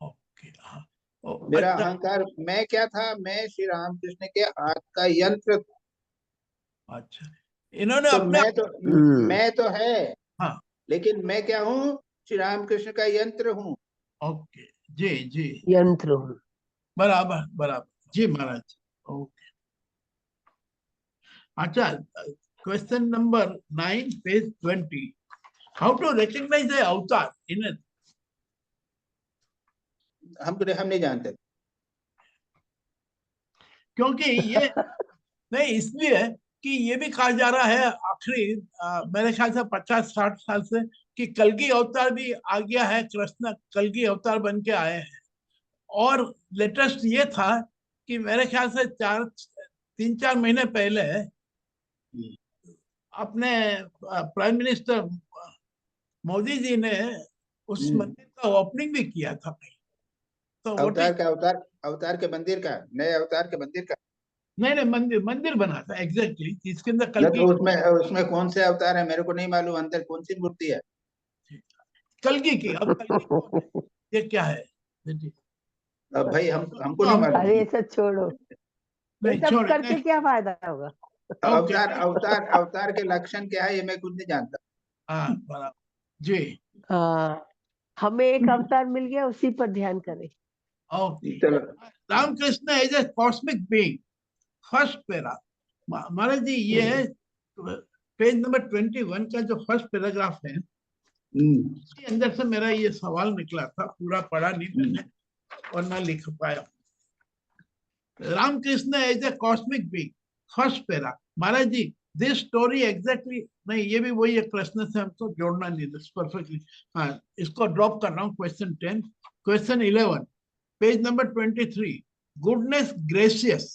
ओके हाँ मेरा अच्छा अहंकार, मैं क्या था, मैं श्री रामकृष्ण के हाथ का यंत्र था। अच्छा इन्होंने तो अपने मैं तो है, हाँ लेकिन मैं क्या हूँ, श्री रामकृष्ण का यंत्र हूँ। ओके जी जी यंत्र। बराबर बराबर जी महाराज। ओके अच्छा question number 9 page 20 how to recognise the avatar in हम नहीं जानते, क्योंकि ये नहीं इसलिए कि ये भी कहा जा रहा है आखिरी मेरे ख्याल से 50-60 साल से कि कल्कि अवतार भी आ गया है, कृष्ण कल्कि अवतार बन के आए हैं। और लेटेस्ट ये था कि मेरे ख्याल से 3-4 महीने पहले अपने प्राइम मिनिस्टर मोदी जी ने उस मंदिर का ओपनिंग भी किया था कहीं। तो अवतार के मंदिर का, नए अवतार के मंदिर का। नहीं मंदिर बना था एग्जैक्टली, इसके अंदर न कल्कि तो उसमें कौन से अवतार है मेरे को नहीं मालूम, अंदर कौन सी मूर्ति है। कल्कि की। अब कल्कि कौन है? ये क्या है जी? अब भाई हमको तो नहीं हम मालूम। अरे ये सब छोड़ो, ये नहीं सब छोड़े करके नहीं क्या फायदा होगा। ओके अवतार के लक्षण क्या है ये मैं खुद नहीं जानता। हाँ बराबर जी हाँ, हमें एक अवतार मिल गया, उसी पर ध्यान करें। ओके चलो Ramakrishna as a cosmic being first para महाराज जी ये है पेज नंबर 21 का जो फर्स्ट पैराग्राफ है इसके अंदर से मेरा ये सवाल निकला था, पूरा पढ़ा नहीं मैंने और ना लिख पाया। Ramakrishna as a cosmic being first para महाराज जी दिस स्टोरी एग्जैक्टली नहीं, ये भी वही है, प्रश्न से हमको जोड़ना नहीं, दिस परफेक्टली हाँ, इसको ड्रॉप कर रहा हूँ। Question 10 question 11 page number 23 goodness gracious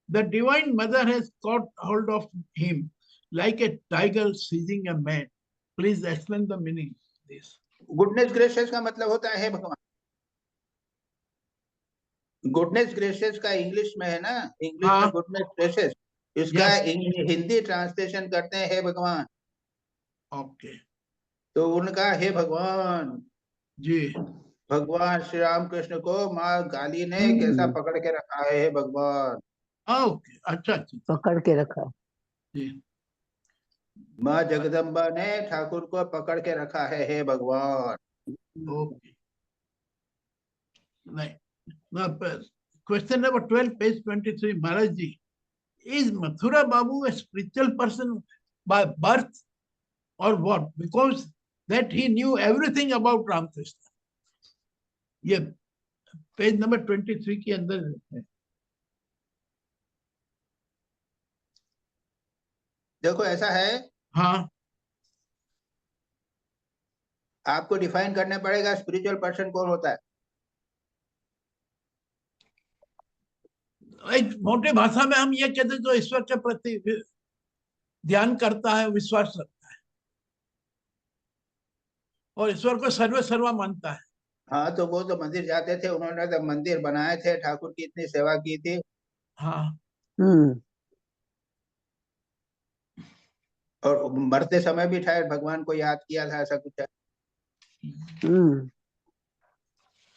the divine mother has caught hold of him like a tiger seizing a man, please explain the meaning of this. Goodness gracious का मतलब होता है हे भगवान। गुडनेस ग्रेशियस का English में है ना, English में गुडनेस ग्रेशियस, इसका हिंदी ट्रांसलेशन करते हैं हे भगवान। ओके तो उनका हे भगवान जी, भगवान श्री राम कृष्ण को माँ गाली ने कैसा पकड़ के रखा है हे भगवान। ओके अच्छा अच्छा पकड़ के रखा। जी माँ जगदम्बा ने ठाकुर को पकड़ के रखा है हे भगवान। ओके नहीं क्वेश्चन नंबर 12 पेज 23 महाराज जी is Mathura Babu a spiritual person by birth or what? Because that he knew everything about Ramakrishna. ये पेज नंबर 23 के अंदर है। देखो ऐसा है, हाँ आपको डिफाइन करना पड़ेगा स्पिरिचुअल पर्सन कौन होता है। एक मोटे भाषा में हम ये कहते हैं जो ईश्वर के प्रति ध्यान करता है, विश्वास रखता है और ईश्वर को सर्वे सर्वा मानता है। हाँ तो वो तो मंदिर जाते थे, उन्होंने तो मंदिर बनाए थे, ठाकुर की इतनी सेवा की थी। हाँ और मरते समय भी शायद भगवान को याद किया था, ऐसा कुछ है।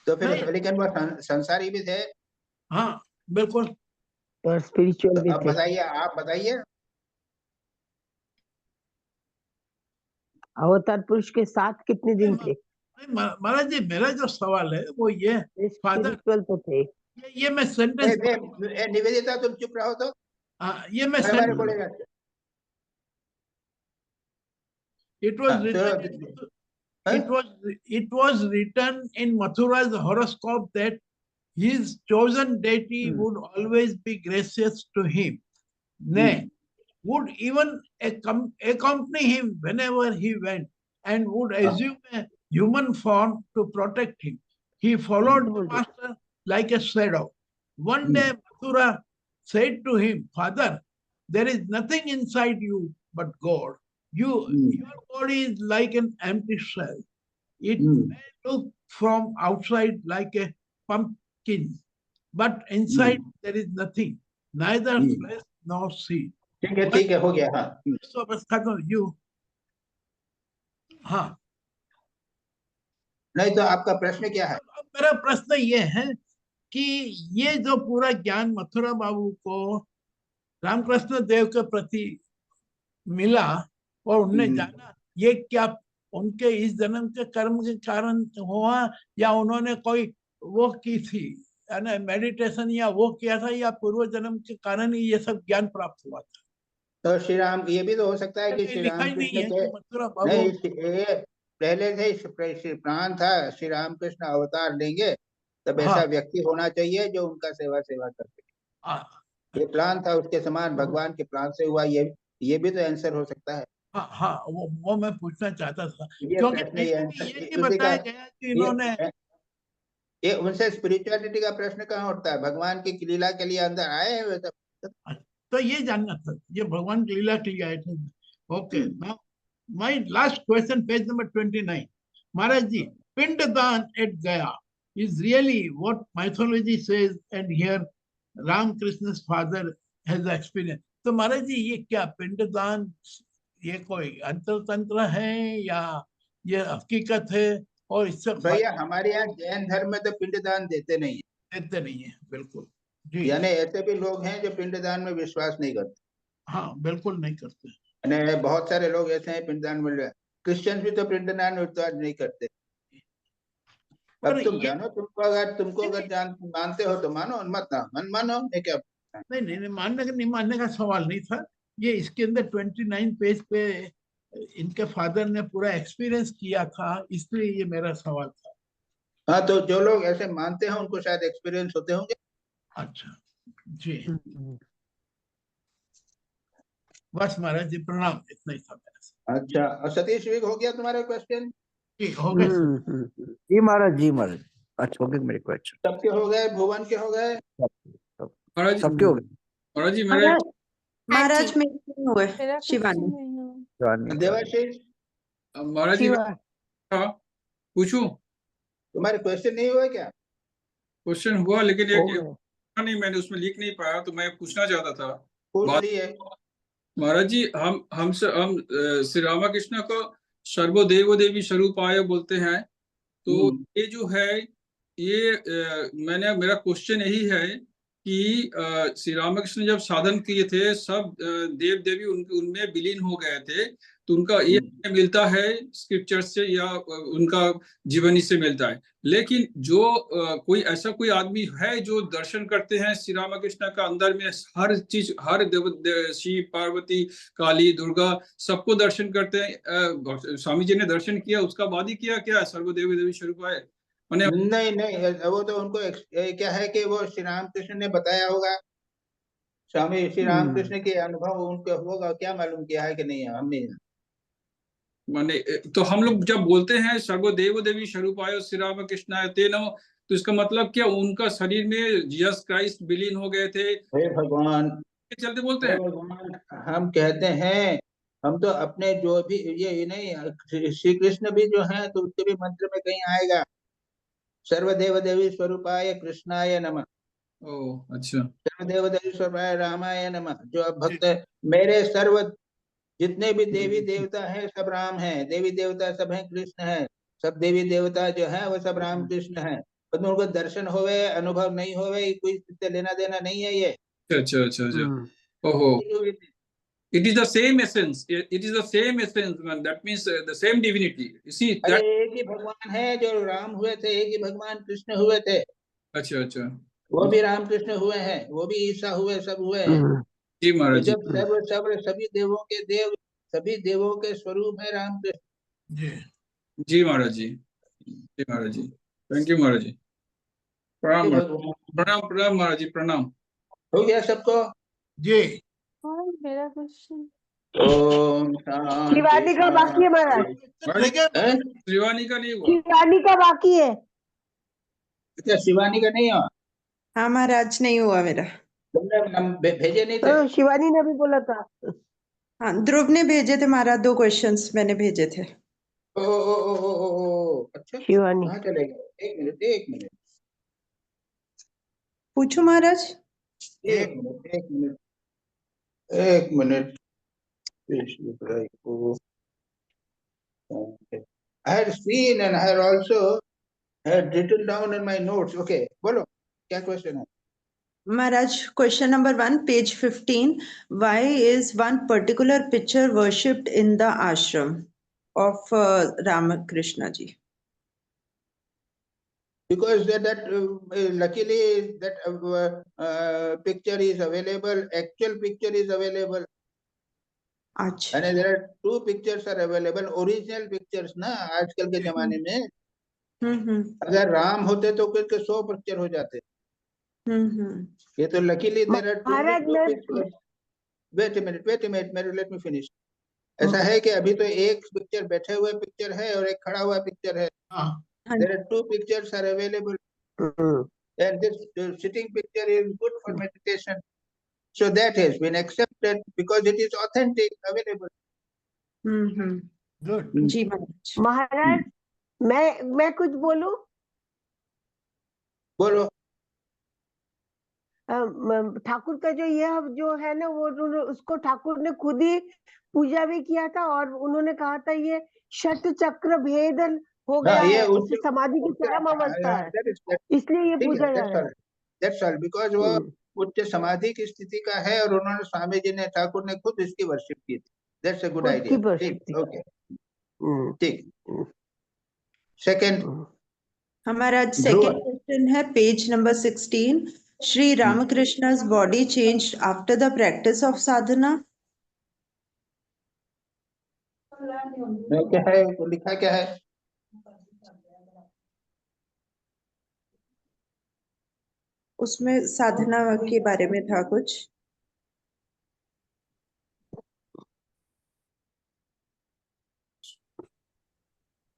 तो फिर लेकिन वो संसारी भी थे। हाँ बिल्कुल और स्पिरिचुअल भी अब थे। बताइए, आप बताइए। अवतार पुरुष के साथ कितने दिन थे? महाराज जी मेरा जो सवाल है वो ये फादर स्पिरिचुअल तो थे। ये मैं सेंटेंस निवेदिता तुम चुप रहो तो ये मैं बोलेगा। it was written in Mathura's horoscope that his chosen deity would always be gracious to him. Nay, would even accompany him whenever he went, and would assume a human form to protect him. He followed the master like a shadow. One day Mathura said to him, "Father, there is nothing inside you but God. Your body is like an empty shell. It may look from outside like a pumpkin, but inside there is nothing, neither flesh nor seed." ठीक है, हो गया। हाँ, So बस खत्म। You, हाँ, नहीं तो आपका प्रश्न क्या है? अब मेरा प्रश्न ये है कि ये जो पूरा ज्ञान मथुरा बाबू को रामकृष्ण देव के प्रति मिला और उनने जाना, ये क्या उनके इस जन्म के कर्म के कारण हुआ, या उन्होंने कोई वो की थी मेडिटेशन, या वो किया था, या पूर्व जन्म के कारण ही ये सब ज्ञान प्राप्त हुआ था? तो श्री राम, ये भी तो हो सकता है कि श्री लिखा राम ही नहीं कृष्ण है के कि मथुरा बाबू नहीं, ये पहले से श्री प्राण था, श्री राम कृष्ण अवतार लेंगे तब ऐसा हाँ। व्यक्ति होना चाहिए जो उनका सेवा कर सके। ये प्लान था, उसके समान भगवान के प्लान से हुआ। ये भी तो आंसर हो सकता है। हाँ हाँ, वो मैं पूछना चाहता था, ये क्योंकि प्रश्न, ये ये नहीं बताया गया कि इन्होंने ये उनसे स्पिरिचुअलिटी का प्रश्न कहाँ उठता है? भगवान की लीला के लिए अंदर आए हैं वे सब। तो ये जानना था, ये भगवान की लीला के लिए आए थे। Okay, now my last question, page number 29। महाराज जी, पिंडदान एट गया is really what mythology says, and here Ramakrishna's father has experienced. तो महाराज जी, ये क्या पिंडदान, ये कोई अंतर तंत्र है या ये हकीकत है? और इससे भैया, हमारे यहाँ जैन धर्म में तो पिंडदान देते नहीं है, बिल्कुल जी। यानी ऐसे भी लोग हैं जो पिंडदान में विश्वास नहीं करते। हाँ, बिल्कुल नहीं करते। यानी बहुत सारे लोग ऐसे हैं पिंडदान में, क्रिश्चियन भी तो पिंडदान में विश्वास नहीं करते। अब तुम जानो, तुमको अगर मानते हो तो मानो, मत मानो, मैं क्या? नहीं, मानने का सवाल नहीं था। ये इसके अंदर 29 पेज पे इनके फादर ने पूरा एक्सपीरियंस किया था, इसलिए ये मेरा सवाल था। हाँ, तो जो लोग ऐसे मानते हैं उनको शायद एक्सपीरियंस होते होंगे। अच्छा जी, बस महाराज जी, प्रणाम, इतना ही था मेरा से। अच्छा, और सतीश विग, हो गया तुम्हारा क्वेश्चन? जी, हो गए जी महाराज, जी महाराज, अच्छा हो गए मेरे क्वेश्चन। सबके हो गए? भुवन के हो गए? सबके हो गए महाराज जी। महाराज मेरे नहीं हुए। शिवानी, देवाशीष, महाराज जी, पूछूं? तुम्हारे क्वेश्चन नहीं हुए क्या? क्वेश्चन हुआ, लेकिन नहीं, मैंने उसमें लिख नहीं पाया, तो मैं पूछना चाहता था। पूछ लिए महाराज जी, हम श्री रामकृष्ण को सर्वदेव देवी स्वरूपाय बोलते हैं, तो ये जो है, ये मेरा क्वेश्चन यही है कि श्री रामकृष्ण जब साधन किए थे, सब देव देवी उनमें विलीन हो गए थे, तो उनका ये मिलता है स्क्रिप्चर से या उनका जीवनी से मिलता है। लेकिन जो कोई ऐसा कोई आदमी है जो दर्शन करते हैं श्री रामकृष्ण का अंदर में हर चीज, हर शिव, पार्वती, काली, दुर्गा, सबको दर्शन करते हैं। स्वामी जी ने दर्शन किया, उसका बाद ही किया क्या सर्वदेव देवी स्वरूप है? नहीं, वो तो उनको क्या है कि वो श्री रामकृष्ण ने बताया होगा। स्वामी श्री रामकृष्ण के अनुभव उनको होगा, क्या मालूम किया है कि नहीं है, हम नहीं। माने तो हम लोग जब बोलते हैं सर्वदेव देवी स्वरूपाय श्री रामकृष्णाय तेनो, तो इसका मतलब क्या उनका शरीर में जीसस क्राइस्ट विलीन हो गए थे? हे भगवान, चलते बोलते हैं भगवान, हम कहते हैं, हम तो अपने जो भी ये नहीं, श्री कृष्ण भी जो है तो उसके भी मंत्र में कहीं आएगा, सर्वदेव देवी स्वरूपाय कृष्णाय नमः। ओह अच्छा। सर्वदेव देवी स्वरूपाय रामाय नमः। जो अब भक्त मेरे सर्व जितने भी देवी देवता हैं सब राम हैं, देवी देवता सब हैं कृष्ण हैं, सब देवी देवता जो है वो सब राम कृष्ण हैं। तो उनको दर्शन होवे अनुभव नहीं होवे, कोई इससे लेना देना नहीं है ये। अच्छा। ओहो, it is the same essence, it is the same essence, man. That means the same divinity, you see that... एक ही भगवान है, जो राम हुए थे एक ही भगवान कृष्ण हुए थे। अच्छा, वो भी राम कृष्ण हुए हैं, वो भी ईसा हुए, सब हुए हैं जी महाराज जी। जब सभी देवों के देव, सभी देवों के स्वरूप है राम कृष्ण। जी महाराज जी, जी महाराज जी, थैंक यू महाराज जी, प्रणाम महाराज जी, प्रणाम। हो गया सबको? जी मेरा क्वेश्चन। ओम शांति शिवानी का बाकी है महाराज, शिवानी का नहीं हुआ। शिवानी का बाकी है। अच्छा, शिवानी का नहीं हुआ? हाँ महाराज, नहीं हुआ मेरा। तुमने भेजे नहीं थे? शिवानी ने भी बोला था। हाँ, ध्रुव ने भेजे थे महाराज, 2 क्वेश्चंस मैंने भेजे थे। अच्छा, शिवानी कहाँ चले गए? एक मिनट पूछो महाराज। एक minute. I had seen and I had also had written down in my notes. Okay, बोलो क्या क्वेश्चन है? महाराज, question number 1, page 15. Why is one particular picture worshipped in the ashram of Ramakrishna ji? Because luckily that picture is available. Actual picture is available. अच्छा। And there are 2 pictures are available. Original pictures ना आजकल के जमाने में अगर राम होते तो कुछ 100 पिक्चर हो जाते। ये तो luckily there are 2 pictures. Wait a minute, let me finish. ऐसा है कि अभी तो एक पिक्चर बैठे हुए पिक्चर है और एक खड़ा हुआ पिक्चर है। There are 2 pictures are available. And this sitting picture is good for meditation. So that has been accepted because it is authentic, available. Good. जी महाराज। महाराज मैं कुछ बोलूं? बोलो। ठाकुर का जो है ना, वो उसको ठाकुर ने खुद ही पूजा भी किया था और उन्होंने कहा था ये शत चक्र भेदन हो गया है, उससे समाधि की चरम अवस्था है, इसलिए ये पूजा जा रहा है। That's all, because वो उच्च समाधि की स्थिति का है और उन्होंने स्वामी जी ने ठाकुर ने खुद इसकी वर्शिप की थी। That's a good idea. Okay. ठीक। सेकंड हमारा सेकंड क्वेश्चन है page number 16. Shri Ramakrishna's body changed after the practice of sadhana. क्या है, लिखा क्या है? उसमें साधना के बारे में था कुछ।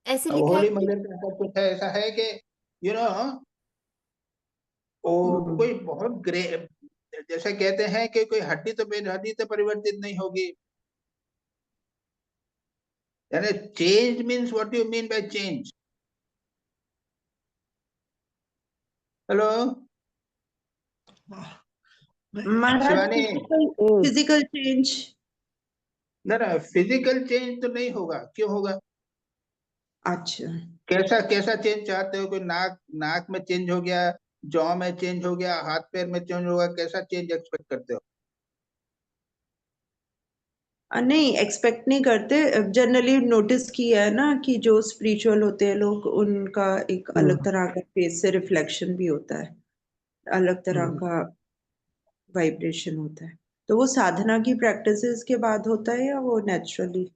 ऐसे लिखा है होली कि मंदिर का कुछ है, ऐसा है कि कोई बहुत ग्रे, जैसे कहते हैं कि कोई हड्डी तो परिवर्तित नहीं होगी। यानी change means what you mean by change? Hello Shivani. Physical change? ना फिजिकल चेंज तो नहीं होगा। क्यों होगा? अच्छा, कैसा चेंज चाहते हो? कोई नाक में चेंज हो गया, जॉ में चेंज हो गया, हाथ पैर में चेंज होगा, कैसा चेंज एक्सपेक्ट करते हो? नहीं एक्सपेक्ट नहीं करते। जनरली नोटिस किया है ना कि जो स्पिरिचुअल होते हैं लोग, उनका एक अलग तरह का फेस से रिफ्लेक्शन भी होता है, अलग तरह का वाइब्रेशन होता है। तो वो साधना की प्रैक्टिसेस के बाद होता है या वो नेचुरली?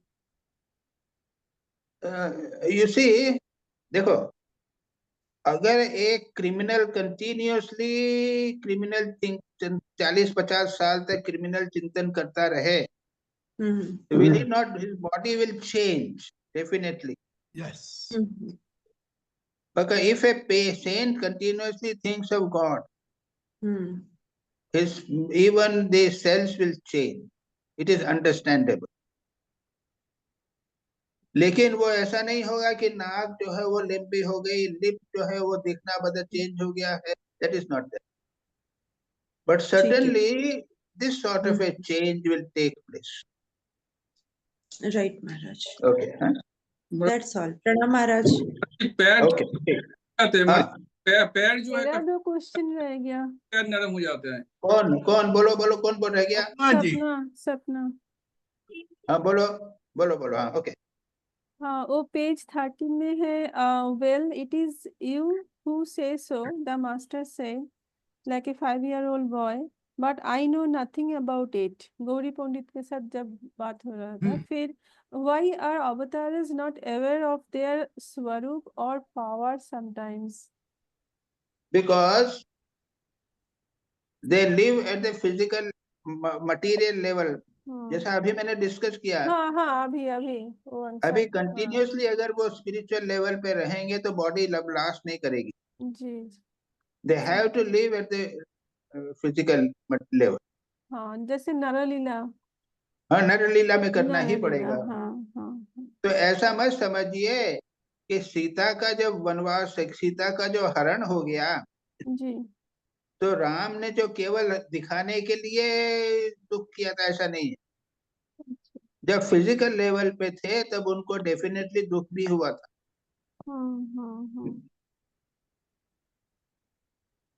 यू सी, देखो, अगर एक क्रिमिनल कंटिन्यूअसली 40-50 साल तक क्रिमिनल चिंतन करता रहे, will he not, his body will change definitely. Yes. But if a patient continuously thinks of God, even the cells will change. It is understandable. लेकिन वो ऐसा नहीं होगा कि नाक जो है वो लंबी हो गई, लिप जो है वो दिखना बदल चेंज हो गया है। That is not that. But certainly this sort of a change will take place. Right, Maharaj. Okay. That's all. Pranam Maharaj. पैर जो है मेरा 2 क्वेश्चन रह गया। पैर नरम हो जाते हैं। कौन बोलो कौन बोल रह गया? सपना। हाँ बोलो। हाँ ओके। हाँ, वो पेज 13 में है। Well, it is you who say so, the master said, like a 5-year-old boy, but I know nothing about it. Gauri Pandit के साथ जब बात हो रहा था, फिर why are avatars not aware of their swarup or power sometimes? Because they live at the physical material level, जैसा अभी मैंने डिस्कस किया, हाँ हाँ अभी वो आंसर अभी कंटिन्यूअसली अगर वो स्पिरिचुअल लेवल पे रहेंगे तो बॉडी लास्ट नहीं करेगी। जी they have to live at the physical level. हाँ जैसे नरलीला हाँ, नरलीला में करना ही पड़ेगा। हाँ हाँ तो ऐसा मत समझिए कि सीता का जब वनवास, सीता का जो हरण हो गया, जी तो राम ने जो केवल दिखाने के लिए दुख किया था, ऐसा नहीं है। जब फिजिकल लेवल पे थे तब उनको डेफिनेटली दुख भी हुआ था।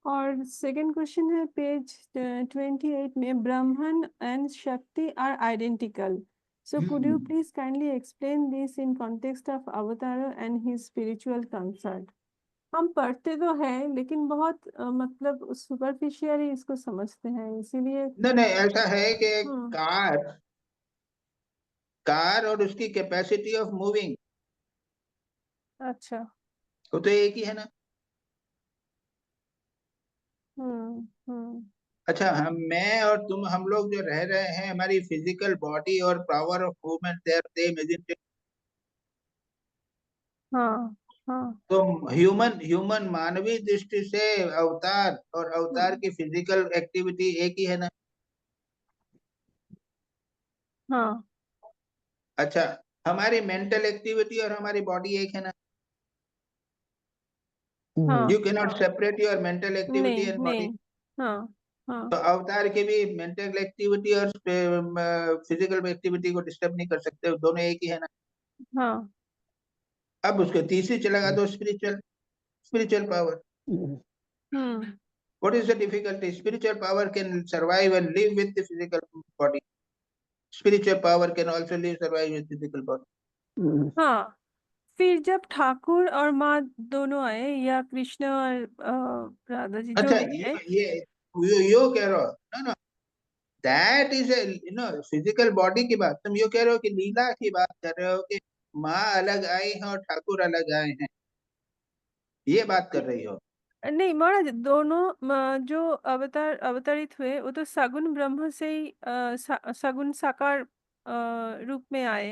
और सेकंड क्वेश्चन है पेज 28 में, Brahman and Shakti are identical, so could you please kindly explain this in context of Avatar and his spiritual concern? हम पढ़ते तो हैं लेकिन बहुत मतलब सुपरफिशियली इसको समझते हैं, इसीलिए नहीं, ऐसा है कि कार और उसकी कैपेसिटी ऑफ मूविंग, अच्छा वो तो एक ही है ना। अच्छा, मैं और तुम, हम लोग जो रह रहे हैं, हमारी फिजिकल बॉडी और power of movement they are same, isn't it? हाँ हाँ तो ह्यूमन मानवीय दृष्टि से अवतार और अवतार की फिजिकल एक्टिविटी एक ही है ना। हाँ अच्छा, हमारी मेंटल एक्टिविटी और हमारी बॉडी एक है ना। हाँ you can not separate your mental activity and body. हाँ हाँ तो अवतार की भी मेंटल एक्टिविटी और फिजिकल एक्टिविटी को डिस्टर्ब नहीं कर सकते, दोनों एक ही है ना। हाँ अब उसके तीसरी चलेगा तो spiritual power. What is the difficulty? Spiritual power can survive and live with the physical body. Spiritual power can also live, survive with physical body. हाँ फिर जब ठाकुर और माँ दोनों आए या कृष्ण और राधा जी जो अच्छा, भी है, यो कह रहे हो ना, that is a physical body की बात। तुम यो कह रहे हो कि लीला की बात कर रहे हो कि माँ अलग आई है और ठाकुर अलग आए हैं, ये बात कर रही हो? नहीं महाराज दोनों जो अवतरित हुए वो तो सगुण ब्रह्म से ही सगुण साकार रूप में आए।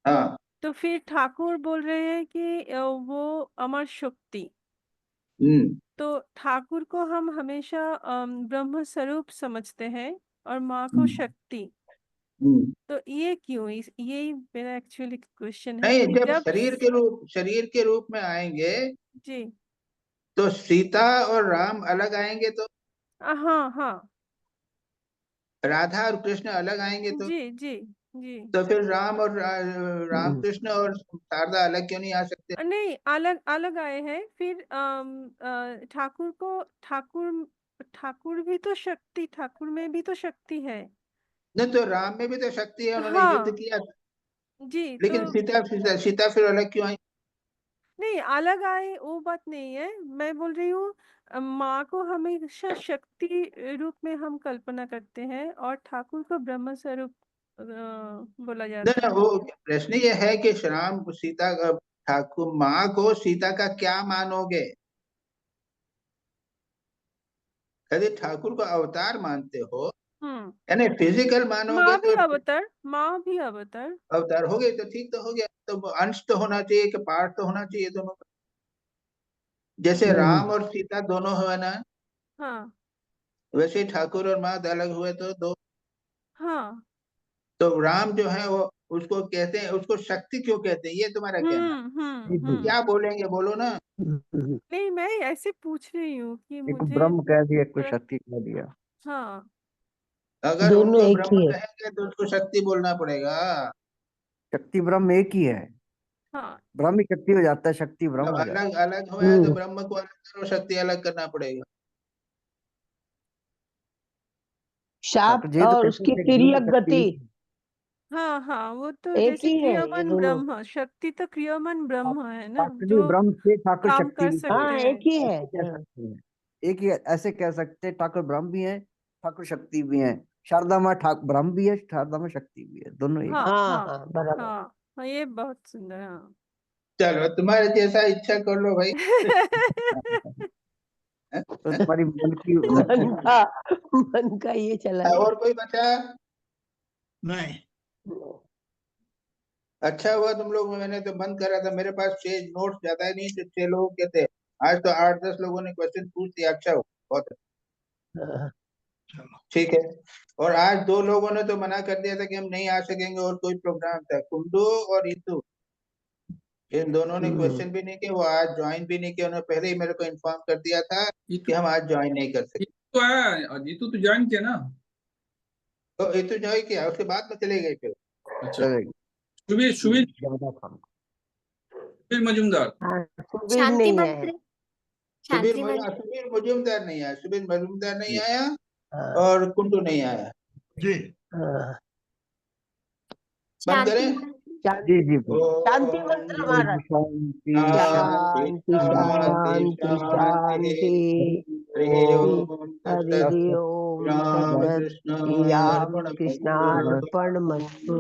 हाँ, तो फिर ठाकुर बोल रहे हैं कि वो अमर शक्ति, तो ठाकुर को हम हमेशा ब्रह्म स्वरूप समझते हैं और माँ को शक्ति, तो ये क्यों? यही मेरा एक्चुअली क्वेश्चन है नहीं, कि जब जब शरीर के रूप में आएंगे जी तो सीता और राम अलग आएंगे, तो हाँ हाँ राधा और कृष्ण अलग आएंगे, जी जी जी तो फिर राम और राम कृष्ण और शारदा अलग क्यों नहीं आ सकते? नहीं अलग अलग आए हैं। फिर ठाकुर को ठाकुर भी तो शक्ति, ठाकुर में भी तो शक्ति है। नहीं, तो राम में भी तो शक्ति है, उन्होंने युद्ध हाँ किया, जी लेकिन तो सीता फिर अलग क्यों आई? नहीं अलग आए वो बात नहीं है, मैं बोल रही हूँ माँ को हमेशा शक्ति रूप में हम कल्पना करते हैं और ठाकुर को ब्रह्म स्वरूप बोला नहीं जाता ना, है। वो प्रश्न ये है कि राम सीता ठाकुर माँ को सीता का क्या मानोगे? यदि ठाकुर को अवतार मानते हो, यानी फिजिकल मानोगे, तो माँ भी अवतार अवतार हो गए तो ठीक तो हो गया, तो अंश तो होना चाहिए कि पार्ट तो होना चाहिए दोनों का। जैसे राम और सीता दोनों हुए ना, हाँ वैसे ही ठाकुर और माँ अलग हुए तो दो। हाँ तो राम जो है वो, उसको कहते हैं, उसको शक्ति क्यों कहते हैं, ये तुम्हारा कहना? क्या बोलेंगे, बोलो ना। नहीं मैं ऐसे पूछ रही हूँ कि एक को मुझे ब्रह्म कह दिया, एक को शक्ति कह दिया। हाँ अगर दोनों उनको एक ब्रह्म ही है। कहेंगे तो उसको शक्ति बोलना पड़ेगा। शक्ति ब्रह्म एक ही है, हाँ ब्रह्म ही शक्ति हो जाता है, शक्ति ब्रह्म तो हो जाता अलग अलग हुआ तो ब्रह्म को अलग करो, शक्ति अलग करना पड़ेगा। है। शाप ठाकुर जी तो और कहते उसकी थे कि ब्रह्म तिर्यक शक्ति गति हाँ हाँ वो तो एक जैसे ही है, ये क्रियामान दोनों। ब्रह्म, शक्ति तो क्रियामान ब्रह्म है ना, ठाकुर जी जो ब्रह्म से ठाकुर काम शक्ति कर भी सकते हाँ थे, एक हैं। ही है। ऐसे कह सकते हैं, एक ही ऐसे कह सकते हैं, ठाकुर ब्रह्म भी है, ठाकुर शक्ति भी है। शारदा माँ ठाकुर ब्रह्म भी है, शारदा माँ शक्ति भी है, दोनों एक। हाँ हाँ हाँ हाँ बराबर। हाँ ये बहुत सुंदर। हाँ चलो, तुम्हारे जैसा इच्छा कर लो भाई। तो तुम्हारी मन का ये चला गया। और कोई बचा? नहीं। अच्छा हुआ तुम लोग, मैंने तो बंद करा था, मेरे पास 6 नोट्स ज्यादा ही नहीं थे, 6 लोगों के थे। आज तो 8-10 लोगों ने क्वेश्चन पूछ दिया। अच्छा हो, बहुत अच्छा। ठीक है। और आज 2 लोगों ने तो मना कर दिया था कि हम नहीं आ सकेंगे, और कोई प्रोग्राम था, कुंडू और रीतू। इन दोनों ने क्वेश्चन भी नहीं किया, वो आज ज्वाइन भी नहीं किया। उन्होंने पहले ही मेरे को इन्फॉर्म कर दिया था कि हम आज ज्वाइन नहीं कर सकते। तो आया जीतू तो ज्वाइन किया ना? तो रीतू ज्वाइन किया, उसके बाद में चले गए फिर। अच्छा, सुबीर मजूमदार। सुबीर शांति नहीं मंत्र है। शांति मंत्र सुबीर मजूमदार नहीं आया, सुबीर मजूमदार नहीं आया, हाँ। और कुंडू नहीं आया। जी हाँ। बंद शांति करें? मंत्र जी जी शांति मंत्र महाराज। शांति शांति शांति शांति शांति। हरि ओम हरि तत्सत्। ओम राम तत्सत्। कृष्ण श्री राम अर्पणमस्तु। कृष्णार्पणमस्तु।